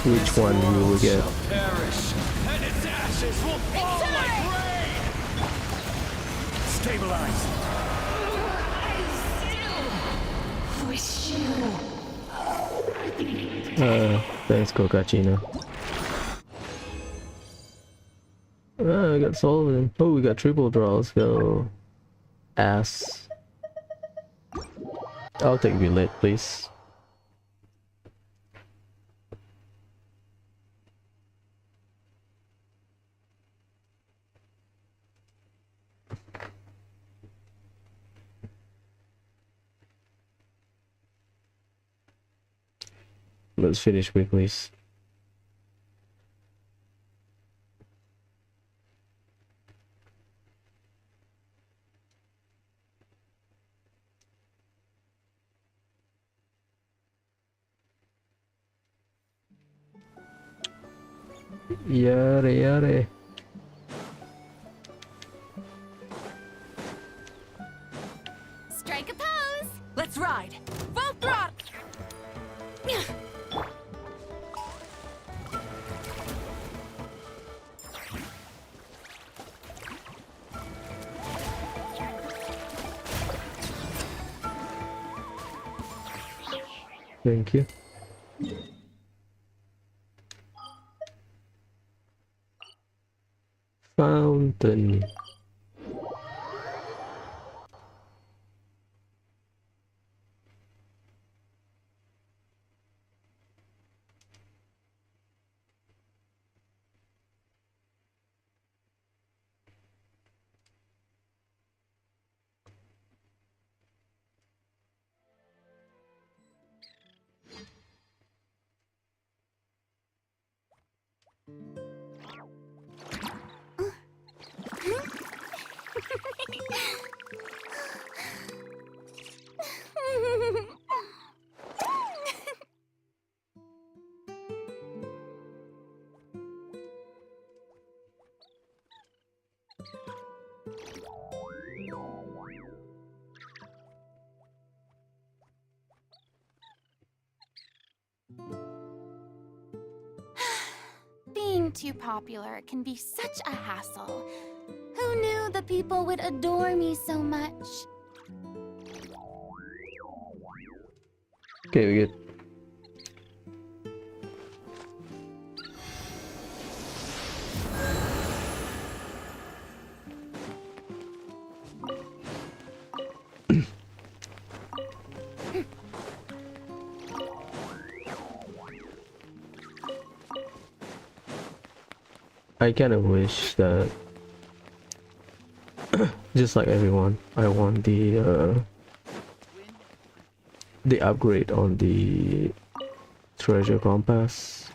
Speaker 1: Which one we will get?
Speaker 8: Perish, and its ashes will fall like rain! Stabilize!
Speaker 1: Thanks, Kokachino. I got Solomon. Oh, we got triple draws. Go. Ass. I'll take Violet, please. Let's finish weeklies. Yare yare.
Speaker 3: Strike a pose!
Speaker 2: Let's ride! Full throttle!
Speaker 1: Thank you. Fountain.
Speaker 3: Being too popular can be such a hassle. Who knew the people would adore me so much?
Speaker 1: Okay, we good. I kind of wish that, just like everyone, I want the upgrade on the treasure compass.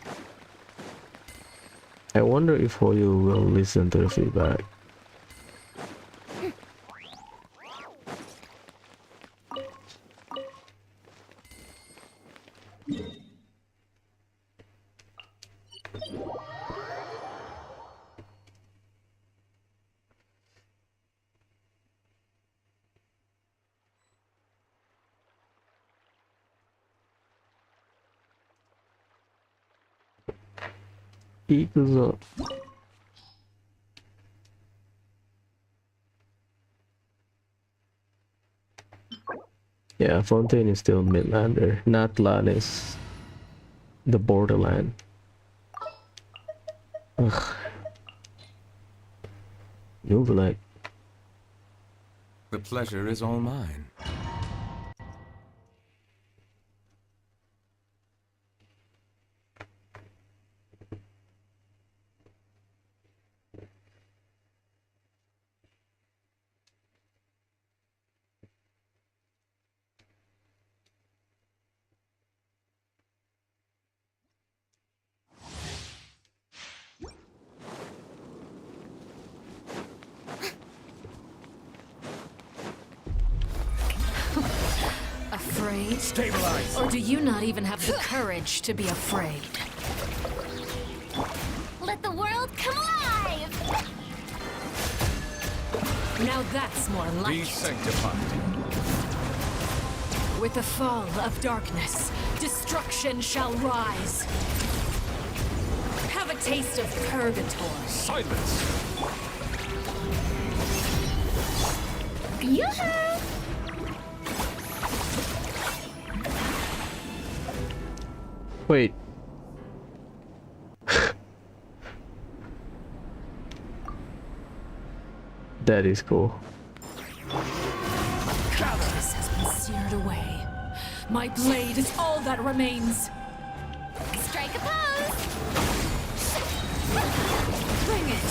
Speaker 1: I wonder if Hoyo will listen to the feedback. Equals up. Yeah, Fontaine is still Midlander. Natlan is the borderland. Ugh. Nuvelite.
Speaker 8: The pleasure is all mine.
Speaker 2: Afraid?
Speaker 8: Stabilize!
Speaker 2: Or do you not even have the courage to be afraid?
Speaker 5: Let the world come alive!
Speaker 2: Now that's more like
Speaker 8: Be
Speaker 2: it.
Speaker 8: sanctified.
Speaker 2: With the fall of darkness, destruction shall rise. Have a taste of purgatory.
Speaker 8: Silence!
Speaker 5: Yoo-hoo!
Speaker 1: Wait. That is cool.
Speaker 2: This has been seared away. My blade is all that remains.
Speaker 5: Strike a pose!
Speaker 2: Bring it!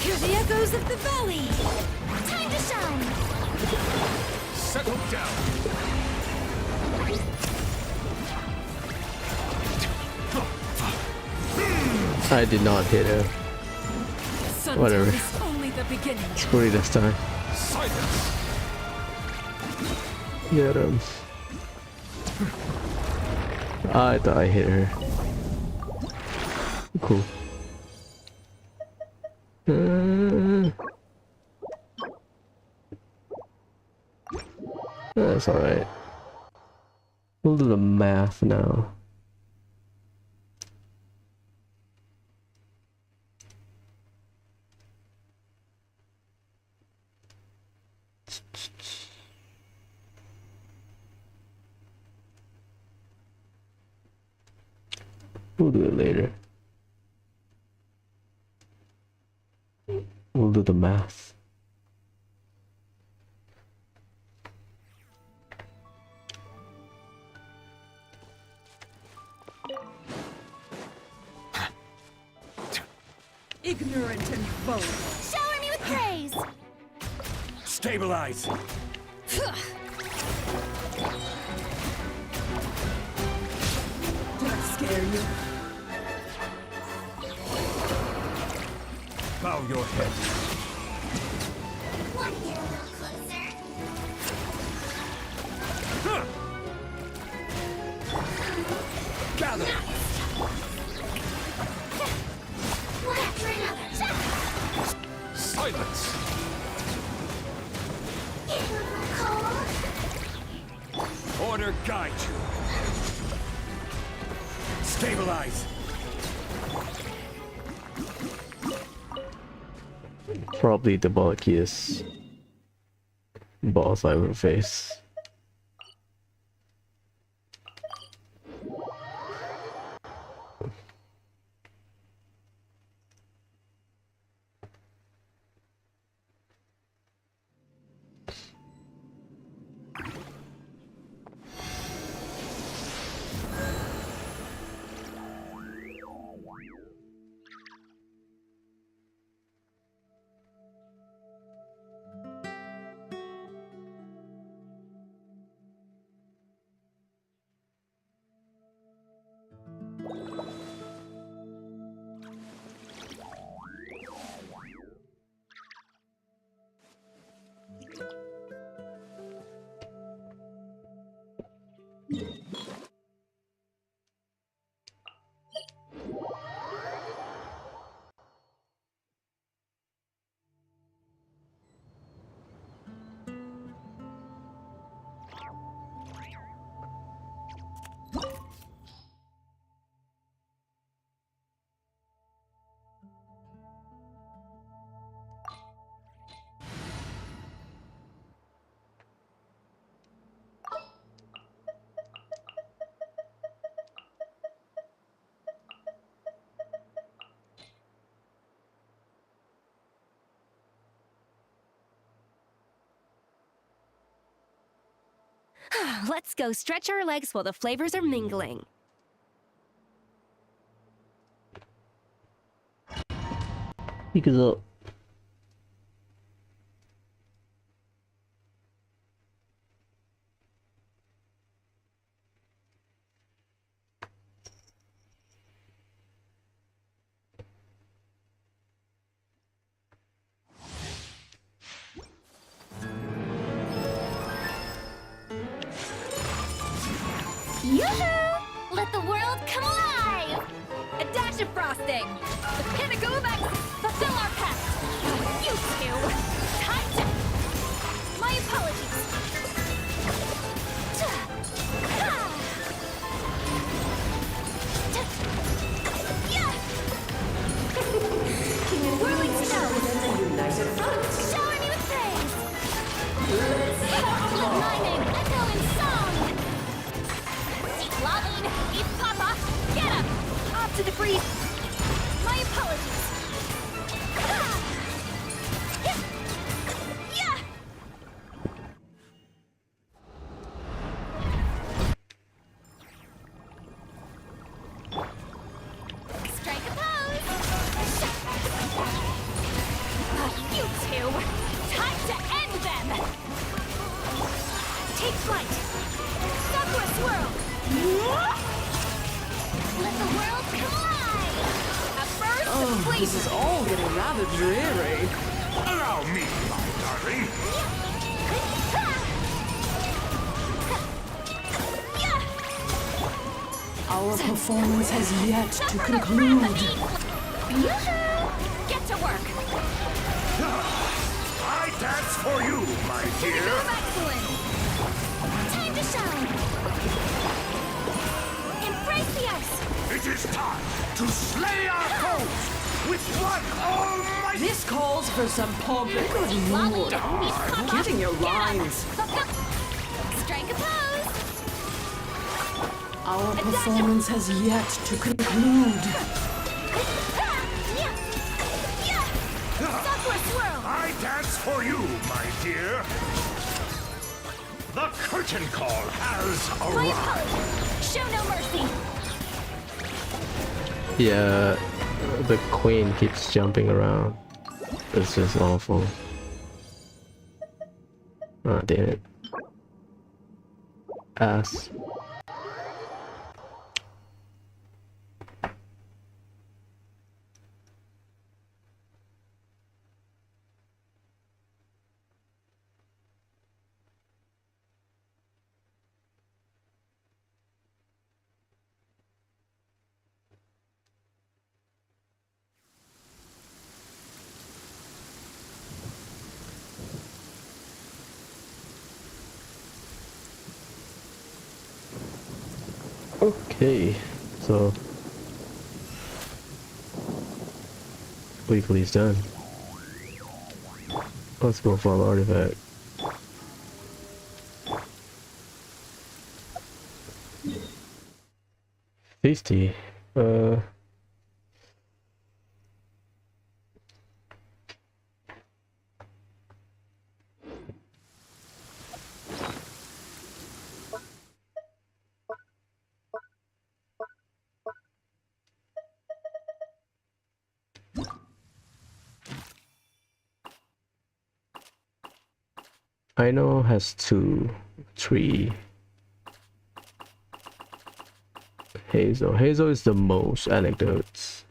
Speaker 2: Hear the echoes of the valley!
Speaker 5: Time to shine!
Speaker 8: Settle down!
Speaker 1: I did not hit her. Whatever.
Speaker 2: Is only the beginning.
Speaker 1: Screw it this time.
Speaker 8: Silence!
Speaker 1: Get him. I thought I hit her. Cool. That's alright. We'll do the math now. We'll do it later. We'll do the math.
Speaker 2: Ignorant and bold.
Speaker 5: Shower me with praise!
Speaker 8: Stabilize!
Speaker 2: Did I scare you?
Speaker 8: Bow your head.
Speaker 5: Want to get a little closer?
Speaker 8: Gather!
Speaker 5: One after another.
Speaker 8: Silence!
Speaker 5: Get a little cold?
Speaker 8: Order guide you. Stabilize!
Speaker 1: Probably the bulkiest boss I ever face.
Speaker 9: Let's go stretch our legs while the flavors are mingling.
Speaker 1: 行くぞ。
Speaker 3: Yoo-hoo! Let the world come alive!
Speaker 9: A dash of frosting! The pinnacle of
Speaker 3: Fulfill our pact! You two! Time to... My apologies! Whirling snow! Shower me with praise! Let my name echo in song! Loving! Eat Papa! Get up! Off to the breeze! My apologies! Yeah! Strike a pose! You two! Time to end them! Take flight! Sakura swirl! Let the world come alive! A burst of flavor!
Speaker 10: This is all getting rather dreary.
Speaker 8: Allow me, my darling.
Speaker 10: Our performance has yet to conclude.
Speaker 3: Get to work!
Speaker 8: I dance for you, my dear.
Speaker 3: Excellent! Time to shine! Embrace the ice!
Speaker 8: It is time to slay our foes with one almighty...
Speaker 10: This calls for some pomp. Good lord. Getting your lines.
Speaker 3: Strike a pose!
Speaker 10: Our performance has yet to conclude.
Speaker 3: Sakura swirl!
Speaker 8: I dance for you, my dear. The curtain call has
Speaker 3: My
Speaker 8: arrived.
Speaker 3: apologies! Show no mercy!
Speaker 1: Yeah, the queen keeps jumping around. It's just awful. Ah, damn it. Ass. Okay, so weekly's done. Let's go for an artifact. $50. I know has 2, 3. Hazel is the most anecdotes.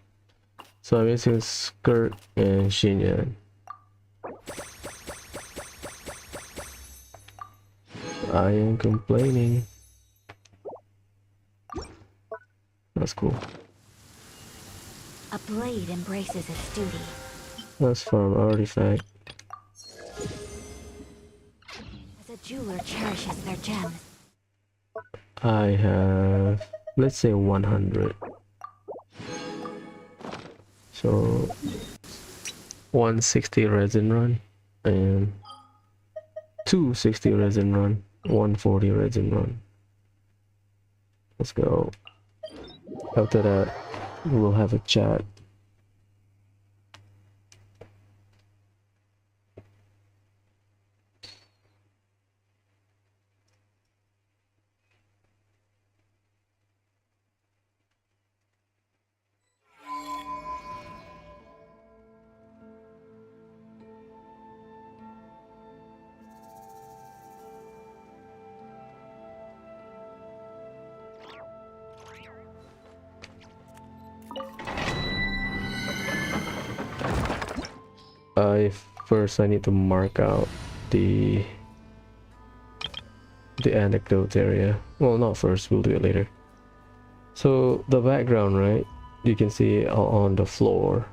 Speaker 1: So I'm missing Skirt and Xinyan. I am complaining. That's cool.
Speaker 3: A blade embraces its duty.
Speaker 1: That's from artifact.
Speaker 3: As a jeweler cherishes their gems.
Speaker 1: I have, let's say 100. So 160 resin run and 260 resin run, 140 resin run. Let's go. After that, we'll have a chat. First I need to mark out the anecdote area. Well, not first, we'll do it later. So the background, right, you can see it on the floor.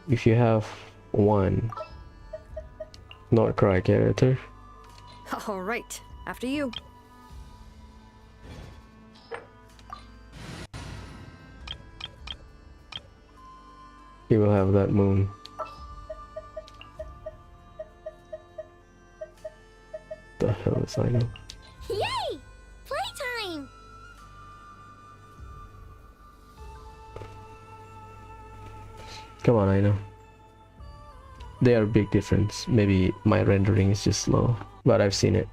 Speaker 1: If you have one not cry character,
Speaker 10: All right, after you.
Speaker 1: you will have that moon. The hell is I know?
Speaker 5: Yay! Playtime!
Speaker 1: Come on, I know. They are a big difference. Maybe my rendering is just slow, but I've seen it.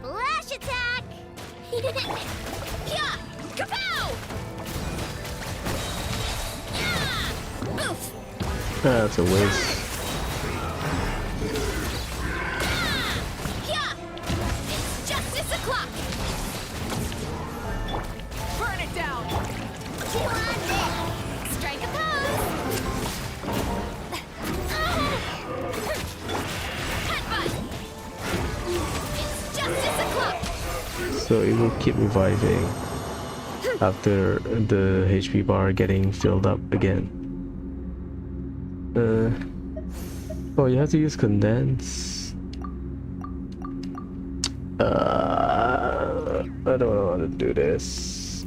Speaker 5: Splash attack! Yeah! Kapow! Yeah! Oof!
Speaker 1: That's a waste.
Speaker 5: Yeah! It's justice o'clock!
Speaker 10: Burn it down!
Speaker 5: You want it! Strike a pose! Headbutt! It's justice o'clock!
Speaker 1: So it will keep reviving after the HP bar getting filled up again. Oh, you have to use condense. I don't know how to do this.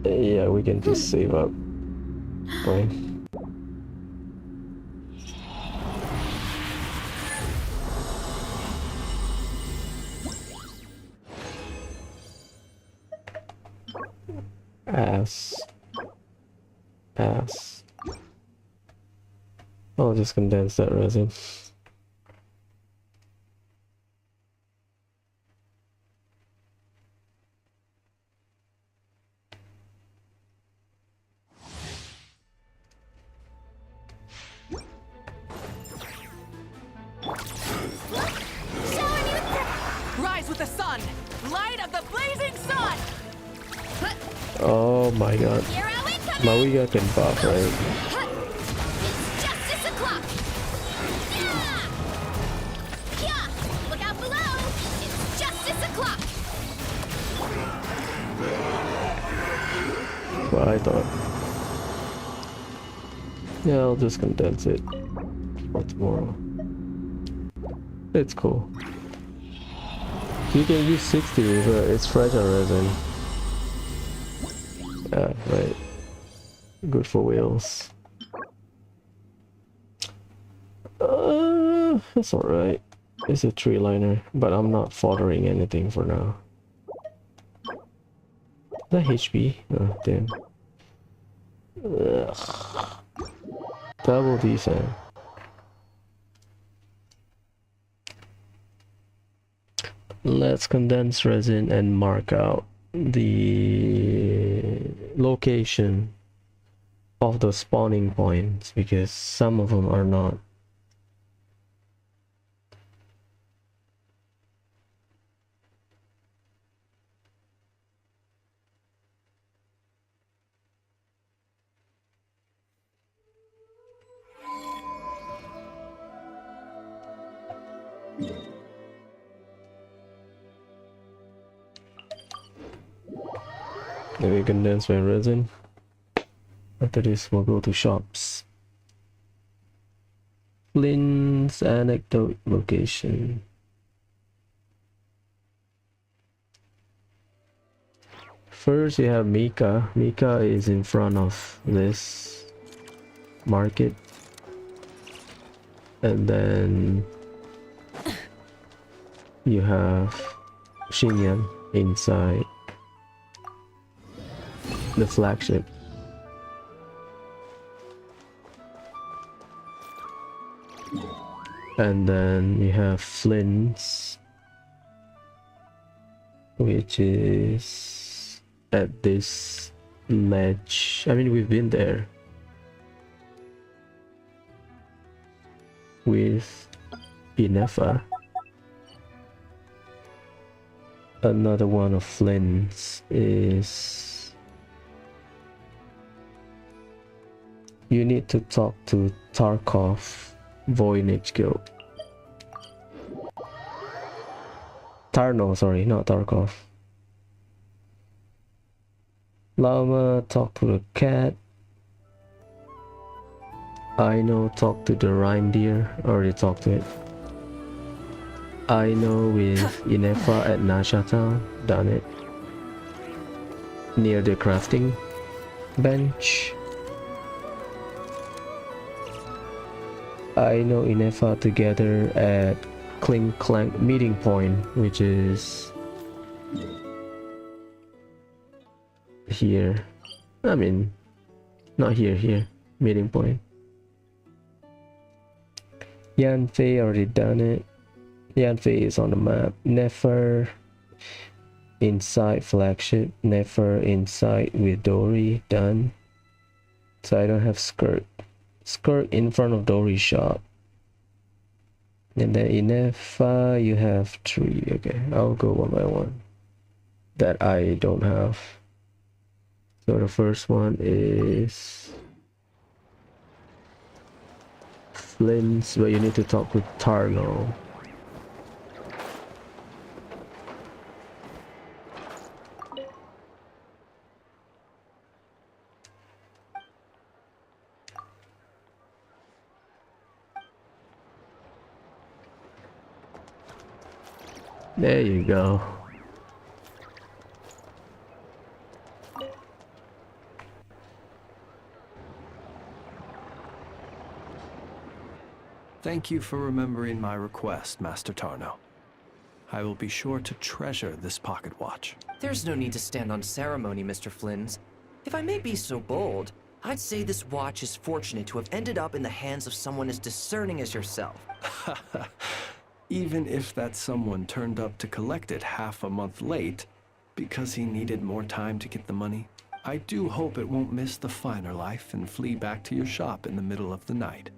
Speaker 1: Yeah, we can just save up. Fine. Ass. I'll just condense that resin.
Speaker 10: Rise with the sun! Light of the blazing sun!
Speaker 1: Oh my god. Mawiga can buff, right?
Speaker 5: It's justice o'clock! Yeah! Yeah! Look out below! It's justice o'clock!
Speaker 1: What I thought. Yeah, I'll just condense it for tomorrow. It's cool. You can use 60, but it's fragile resin. Yeah, right. Good for whales. That's alright. It's a 3-liner, but I'm not foddering anything for now. Is that HP? Oh, damn. Ugh. Double defense. Let's condense resin and mark out the location of the spawning points, because some of them are not. Maybe condense my resin. After this, we'll go to shops. Flynn's anecdote location. First, you have Mika. Mika is in front of this market. And then you have Shinyan inside the flagship. And then you have Flynn's, which is at this ledge. I mean, we've been there with Inefa. Another one of Flynn's is you need to talk to Tarkov Voynich Guild. Tarno, sorry, not Tarkov. Llama, talk to the cat. I know, talk to the reindeer. Already talked to it. I know with Inefa at Nasha Town. Done it. Near the crafting bench. I know Inefa together at Clink Clank meeting point, which is here. I mean, not here, meeting point. Yanfei, already done it. Yanfei is on the map. Nefer inside flagship. Nefer inside with Dory, done. So I don't have skirt. Skirt in front of Dory's shop. And then Inefa, you have 3. Okay, I'll go one by one. That I don't have. So the first one is Flynn's, but you need to talk with Tarno. There you go.
Speaker 11: Thank you for remembering my request, Master Tarno. I will be sure to treasure this pocket watch.
Speaker 12: There's no need to stand on ceremony, Mr. Flynn's. If I may be so bold, I'd say this watch is fortunate to have ended up in the hands of someone as discerning as yourself.
Speaker 11: Even if that someone turned up to collect it half a month late because he needed more time to get the money, I do hope it won't miss the finer life and flee back to your shop in the middle of the night.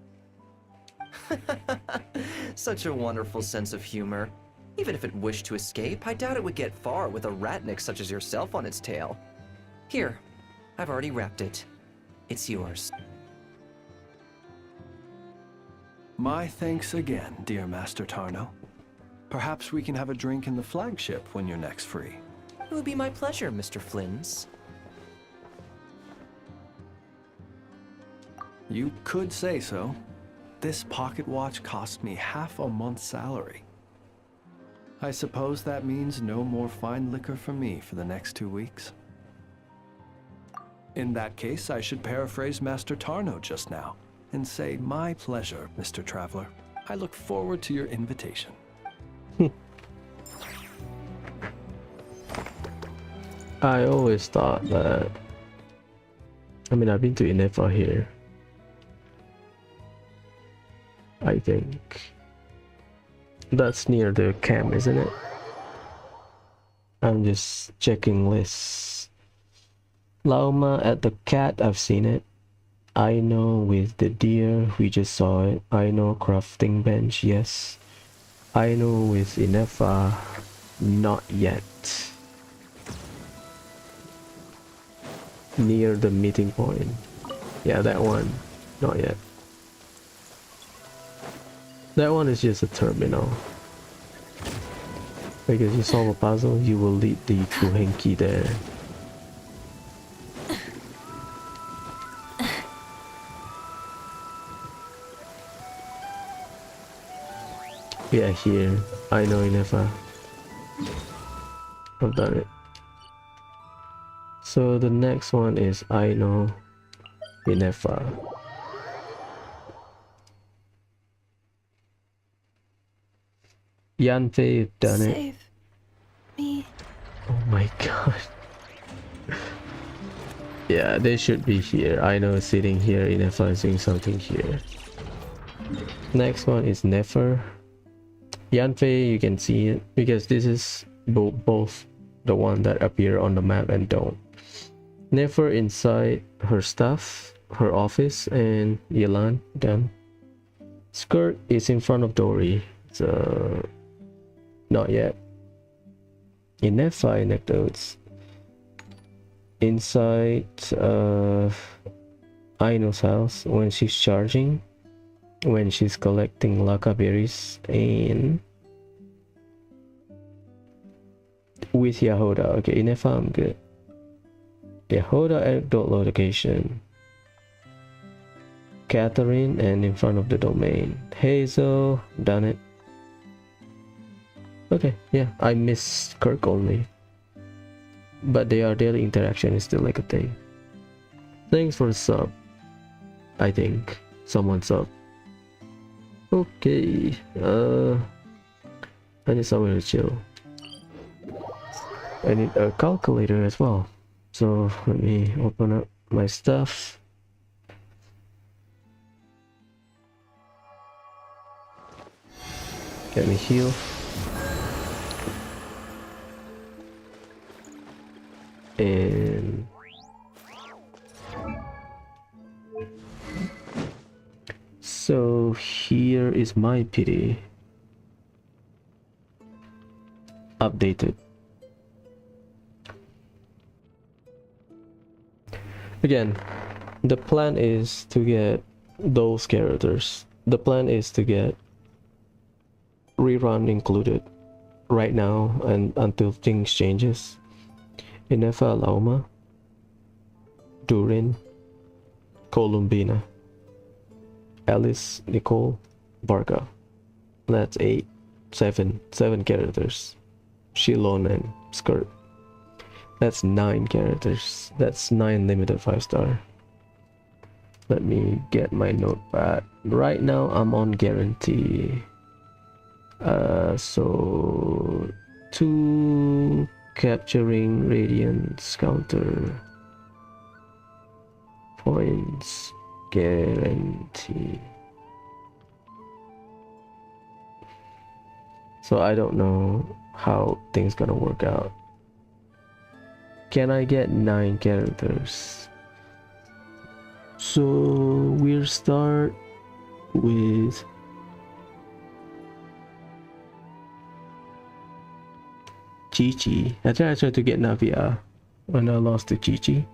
Speaker 12: Such a wonderful sense of humor. Even if it wished to escape, I doubt it would get far with a ratnik such as yourself on its tail. Here, I've already wrapped it. It's yours.
Speaker 11: My thanks again, dear Master Tarno. Perhaps we can have a drink in the flagship when you're next free.
Speaker 12: It would be my pleasure, Mr. Flynn's.
Speaker 11: You could say so. This pocket watch cost me half a month's salary. I suppose that means no more fine liquor for me for the next 2 weeks. In that case, I should paraphrase Master Tarno just now and say, my pleasure, Mr. Traveler. I look forward to your invitation.
Speaker 1: I always thought that, I mean, I've been to Inefa here. I think that's near the camp, isn't it? I'm just checking lists. Lauma at the cat, I've seen it. I know with the deer, we just saw it. I know crafting bench, yes. I know with Inefa, not yet. Near the meeting point. Yeah, that one, not yet. That one is just a terminal. Because you solve a puzzle, you will lead the Kuhenki there. Yeah, here. I know Inefa. I've done it. So the next one is I know Inefa. Yanfei, you've done it.
Speaker 6: Save me.
Speaker 1: Oh my god. Yeah, they should be here. I know sitting here, Inefa is doing something here. Next one is Nefer. Yanfei, you can see it because this is both the one that appear on the map and don't. Nefer inside her stuff, her office, and Yelan done. Skirt is in front of Dory, so not yet. Inefa anecdotes. Inside Aino's house when she's charging, when she's collecting laka berries, and with Yahoda. Okay, Inefa, I'm good. Yahoda anecdote location. Catherine and in front of the domain. Hazel, done it. Okay, yeah, I miss Kirk only. But their daily interaction is still like a thing. Thanks for the sub. I think someone sub. Okay, I need somewhere to chill. I need a calculator as well. So let me open up my stuff. Get me heal. And so here is my pity updated. Again, the plan is to get those characters. The plan is to get rerun included right now and until things changes. Inefa Lauma, Durin, Columbina, Alice Nicole, Barca. That's 7 characters. Shilon and Skirt. That's 9 characters. That's 9 limited 5-star. Let me get my notepad. Right now I'm on guarantee. So 2 capturing radiance counter points guarantee. So I don't know how things gonna work out. Can I get 9 characters? So we'll start with Chi-Chi. I tried to get Navia when I lost to Chi-Chi.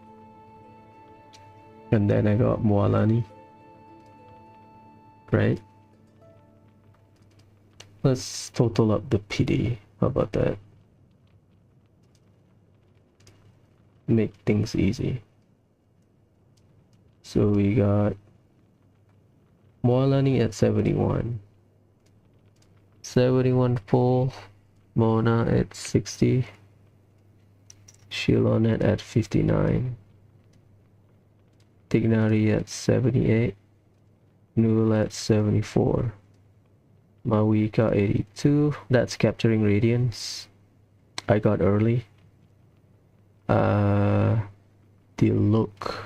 Speaker 1: And then I got Moalani. Right? Let's total up the pity. How about that? Make things easy. So we got Moalani at 71. 71 full. Mona at 60. Shilonet at 59. Tignari at 78. Nul at 74. Mawika 82. That's capturing radiance. I got early. The look.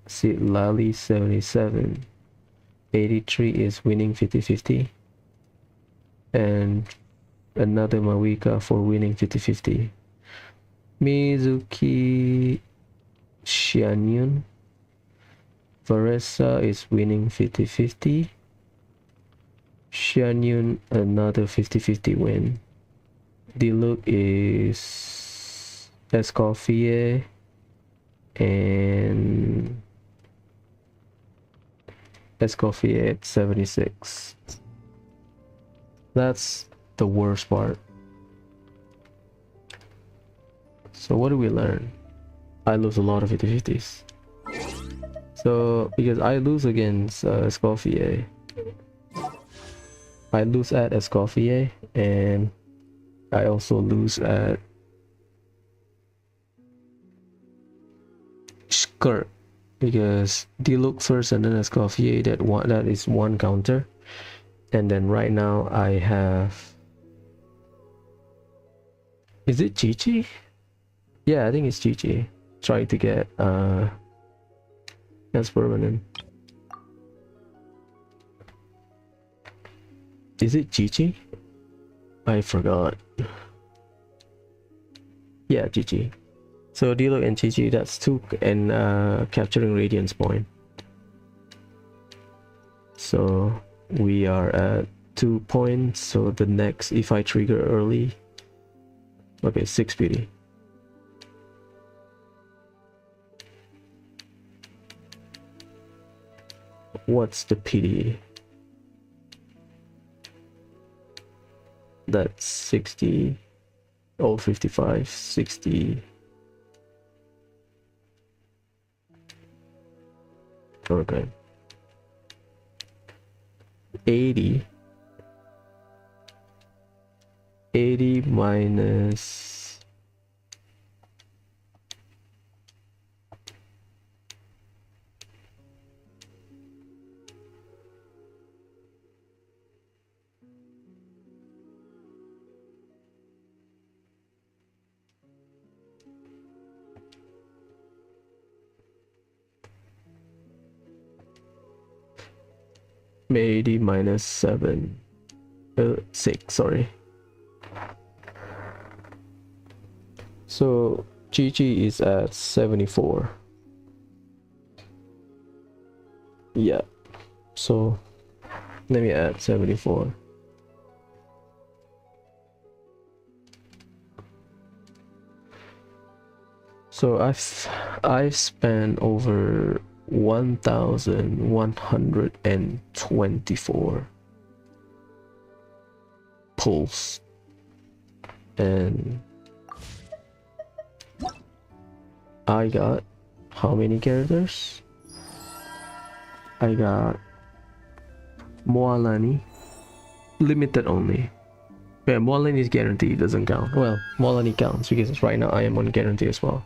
Speaker 1: Sid Lally 77. 83 is winning 50-50. And another Mawika for winning 50-50. Mizuki Xianyun. Varesa is winning 50-50. Xianyun another 50-50 win. The look is Escoffier and Escoffier at 76. That's the worst part. So what do we learn? I lose a lot of 50-50s. So because I lose against Escoffier, I lose at Escoffier, and I also lose at Skirt because they look first and then Escoffier, that is one counter. And then right now I have, is it Chi-Chi? Yeah, I think it's Chi-Chi. Trying to get that's permanent. Is it Gigi? I forgot. Yeah, Gigi. So Dilo and Gigi, that's 2 and capturing radiance point. So we are at 2 points. So the next, if I trigger early, okay, 6 PD. What's the PD? That's 60. Oh, 55, 60. Okay. 80. 80 minus... Maybe minus 7, 6, sorry. So GG is at 74. Yeah, so let me add 74. So I've spent over 1,124 pulls, and I got how many characters? I got Moalani, limited only. Yeah, Moalani is guaranteed, doesn't count. Well, Moalani counts because right now I am on guarantee as well.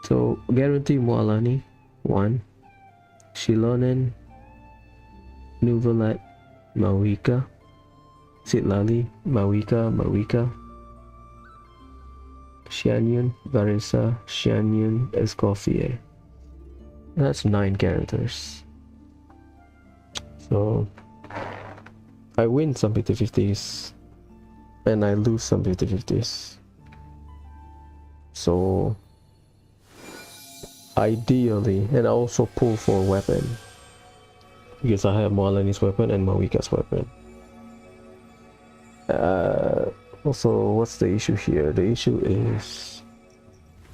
Speaker 1: So guarantee Moalani 1, Shilonen, Nuvalet, Mawika, Sitlali, Mawika, Xianyun, Varisa, Xianyun, Escoffier. That's 9 characters. So I win some 50-50s and I lose some 50-50s. So ideally, and I also pull for weapon because I have Moalani's weapon and Mawika's weapon. Also, what's the issue here? The issue is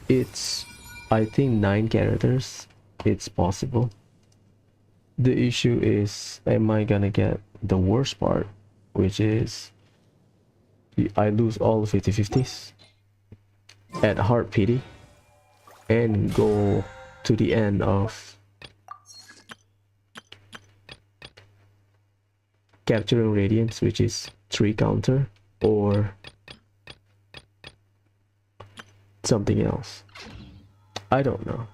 Speaker 1: it's, I think, 9 characters. It's possible. The issue is, am I gonna get the worst part, which is I lose all 50-50s at hard PD and go to the end of capturing radiance, which is 3 counter, or something else. I don't know.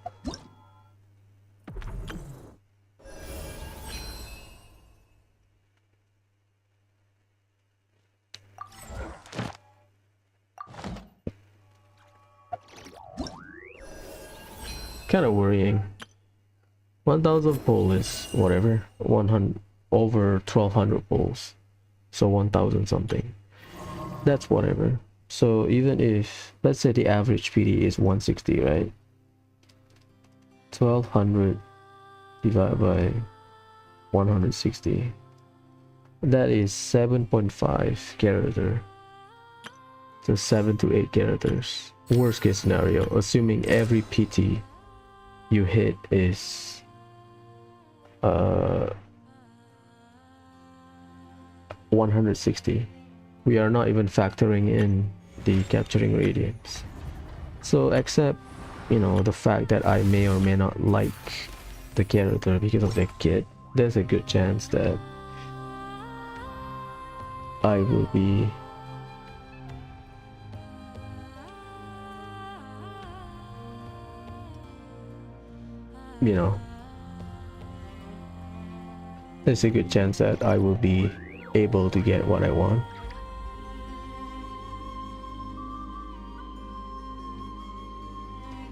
Speaker 1: Kind of worrying. 1,000 pull is whatever, 100 over 1,200 pulls, so 1,000 something. That's whatever. So even if, let's say the average PD is 160, right? 1,200 divided by 160. That is 7.5 character. So 7 to 8 characters. Worst case scenario, assuming every PT you hit is 160. We are not even factoring in the capturing radiance. So except, you know, the fact that I may or may not like the character because of the kit, there's a good chance that I will be there's a good chance that I will be able to get what I want.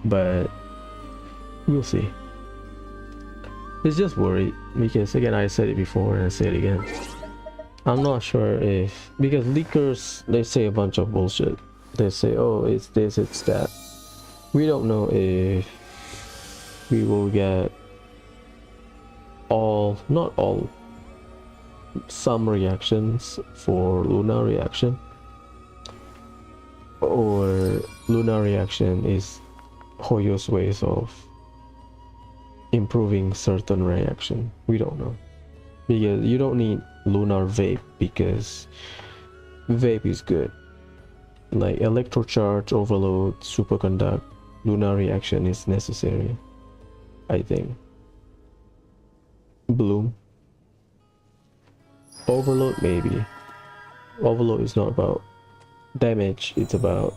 Speaker 1: But we'll see. It's just worried because, again, I said it before and I say it again. I'm not sure if, because leakers, they say a bunch of bullshit. They say, oh, it's this, it's that. We don't know if we will get all, not all, some reactions for Luna reaction, or Luna reaction is Hoyo's ways of improving certain reaction. We don't know, because you don't need Lunar vape, because vape is good. Like electrocharge, overload, superconduct, Lunar reaction is necessary, I think. Bloom, overload maybe. Overload is not about damage, it's about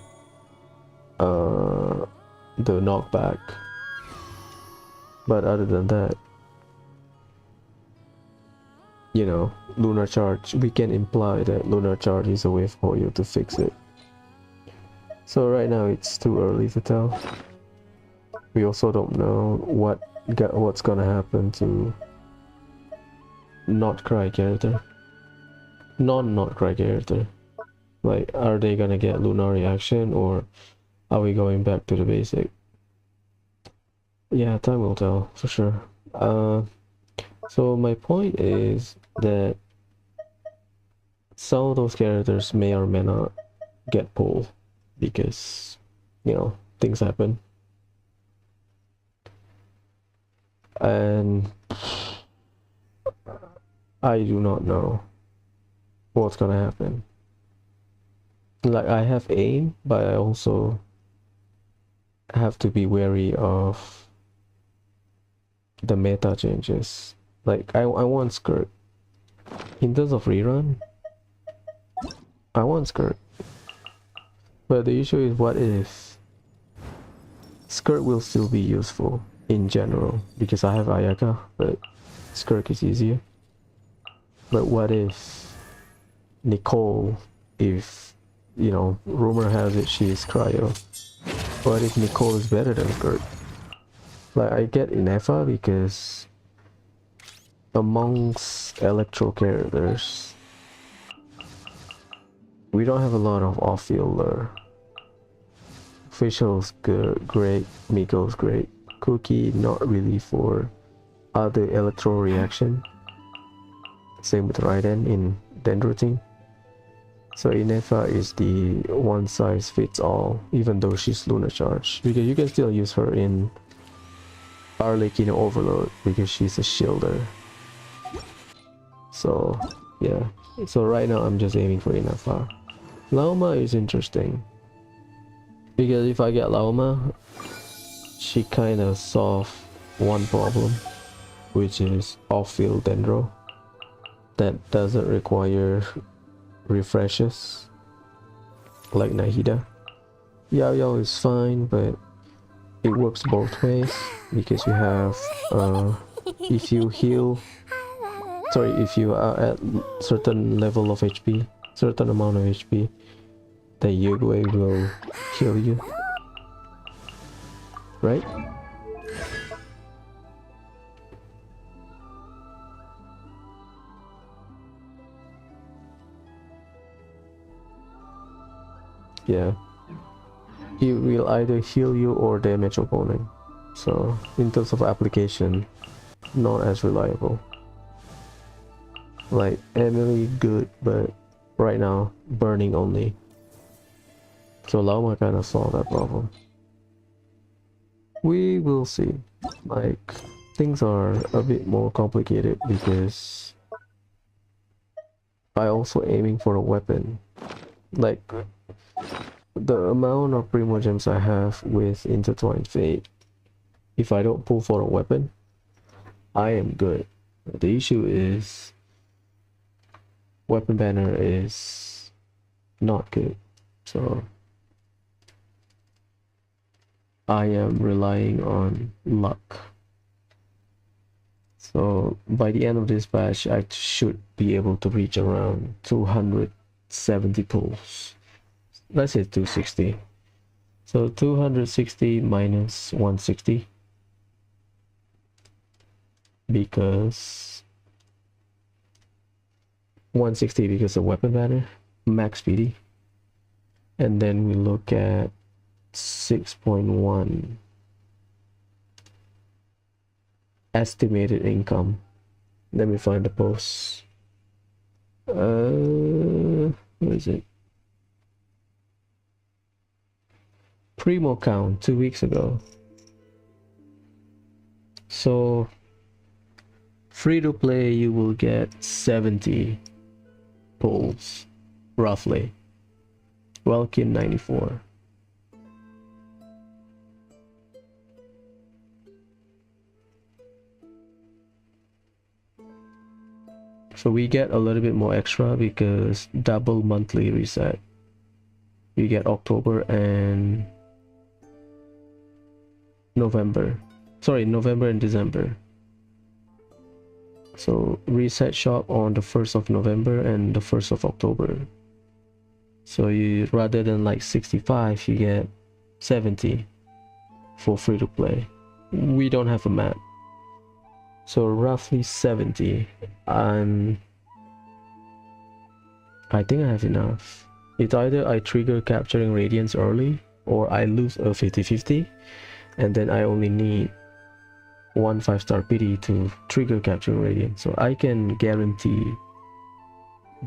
Speaker 1: the knockback. But other than that, you know, Lunar Charge, we can imply that Lunar Charge is a way for you to fix it. So right now it's too early to tell. We also don't know what's gonna happen to not cry character, not cry character. Like, are they gonna get Lunar reaction, or are we going back to the basic? Yeah, time will tell for sure. So my point is that some of those characters may or may not get pulled because, you know, things happen. And I do not know what's gonna happen. Like, I have aim, but I also have to be wary of the meta changes. Like, I want skirt. In terms of rerun, I want skirt. But the issue is, what if skirt will still be useful in general, because I have Ayaka, but skirt is easier. But what if Nicole, if, you know, rumor has it she is cryo, what if Nicole is better than skirt? Like, I get Inefa because amongst electro characters, we don't have a lot of off-field lure. Facial's good, great, Miko's great. Cookie, not really for other electro reaction. Same with Raiden in Dendro team. So Inefa is the one size fits all, even though she's Lunar Charge, because you can still use her in Arlequin Overload because she's a shielder. So yeah, so right now I'm just aiming for Inefa. Lauma is interesting because if I get Lauma, she kind of solve one problem, which is off-field Dendro that doesn't require refreshes like Nahida. Yao Yao is fine, but it works both ways, because you have if you heal, sorry, if you are at certain level of HP, certain amount of HP, the Yugwei will kill you, right? Yeah, he will either heal you or damage opponent. So in terms of application, not as reliable. Like Emily, good, but right now burning only. So Lauma kind of solved that problem. We will see. Like, things are a bit more complicated because I also aiming for a weapon. Like, the amount of Primogems I have with Intertwined Fate, if I don't pull for a weapon, I am good. The issue is weapon banner is not good, so I am relying on luck. So by the end of this batch, I should be able to reach around 270 pulls. Let's say 260. So 260 minus 160, because 160 because of weapon banner, max PD. And then we look at 6.1 estimated income. Let me find the post. Where is it? Primo count 2 weeks ago. So free to play, you will get 70 pulls roughly. Welkin 94. So we get a little bit more extra because double monthly reset. You get October and November. Sorry, November and December. So reset shop on the 1st of November and the 1st of October. So you, rather than like 65, you get 70 for free to play. We don't have a map. So roughly 70. I think I have enough. It's either I trigger capturing radiance early or I lose a 50-50 and then I only need 1 5-star PD to trigger capturing radiance. So I can guarantee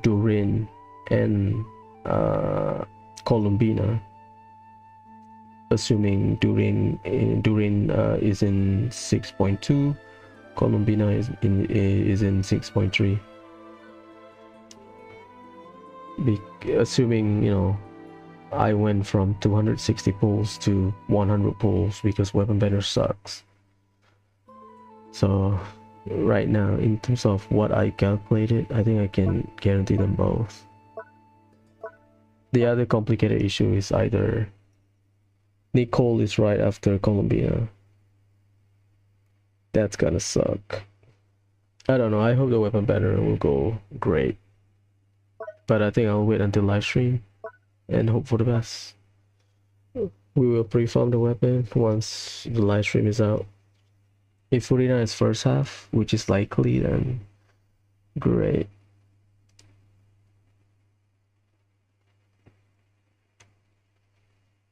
Speaker 1: Durin and Columbina, assuming Durin is in 6.2, Columbina is in 6.3. Assuming, you know, I went from 260 pulls to 100 pulls because weapon banner sucks. So right now, in terms of what I calculated, I think I can guarantee them both. The other complicated issue is either Nicole is right after Columbina. That's gonna suck. I don't know, I hope the weapon banner will go great. But I think I'll wait until live stream and hope for the best. We will pre-farm the weapon once the live stream is out. If 49 is first half, which is likely, then great.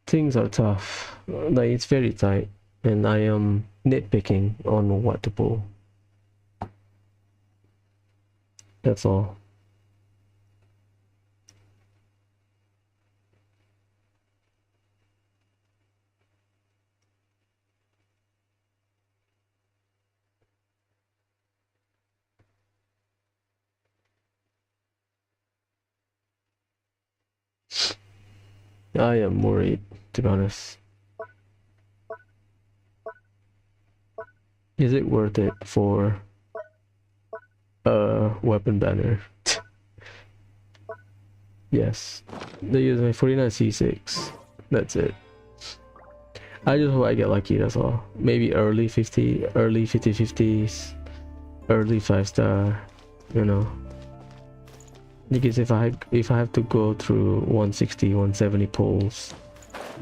Speaker 1: Things are tough. Like, it's very tight, and I am nitpicking on what to pull. That's all. I am worried, to be honest. Is it worth it for a weapon banner? Yes. They use my 49C6. That's it. I just hope I get lucky, that's all. Maybe early 50-50s, early 5-star, you know. Because if I have to go through 160, 170 pulls,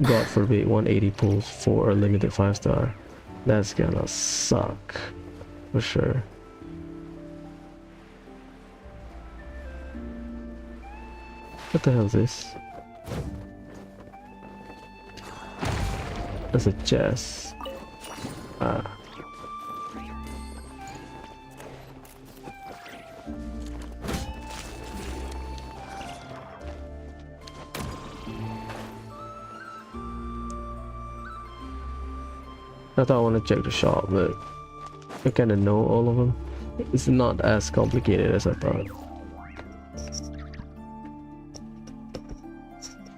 Speaker 1: God forbid 180 pulls for a limited 5-star, that's gonna suck for sure. What the hell is this? That's a chest. Ah. I thought I want to check the shop, but I kind of know all of them. It's not as complicated as I thought.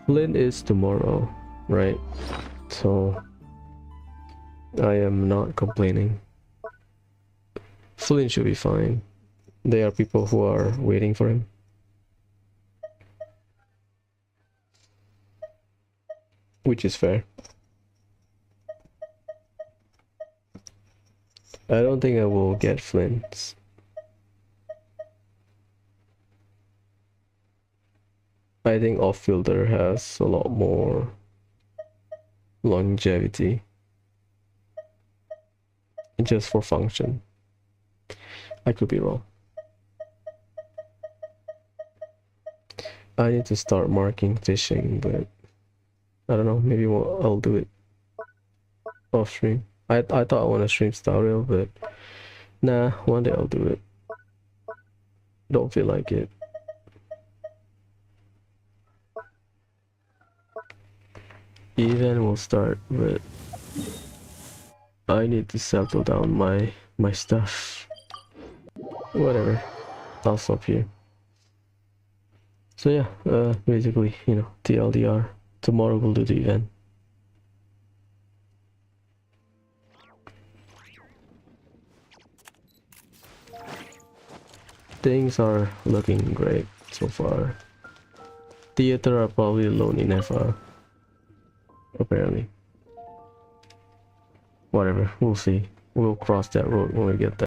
Speaker 1: Flint is tomorrow, right? So I am not complaining. Flint should be fine. There are people who are waiting for him. Which is fair. I don't think I will get Flints. I think off-fielder has a lot more longevity. Just for function. I could be wrong. I need to start marking fishing, but I don't know, maybe I'll do it off stream. I thought I want to stream Star Rail, but nah, one day I'll do it. Don't feel like it. Event will start, but I need to settle down my stuff. Whatever, I'll stop here. So yeah, basically, you know, TLDR. Tomorrow we'll do the event. Things are looking great so far. Theater are probably alone in FR. Apparently. Whatever, we'll see. We'll cross that road when we get there.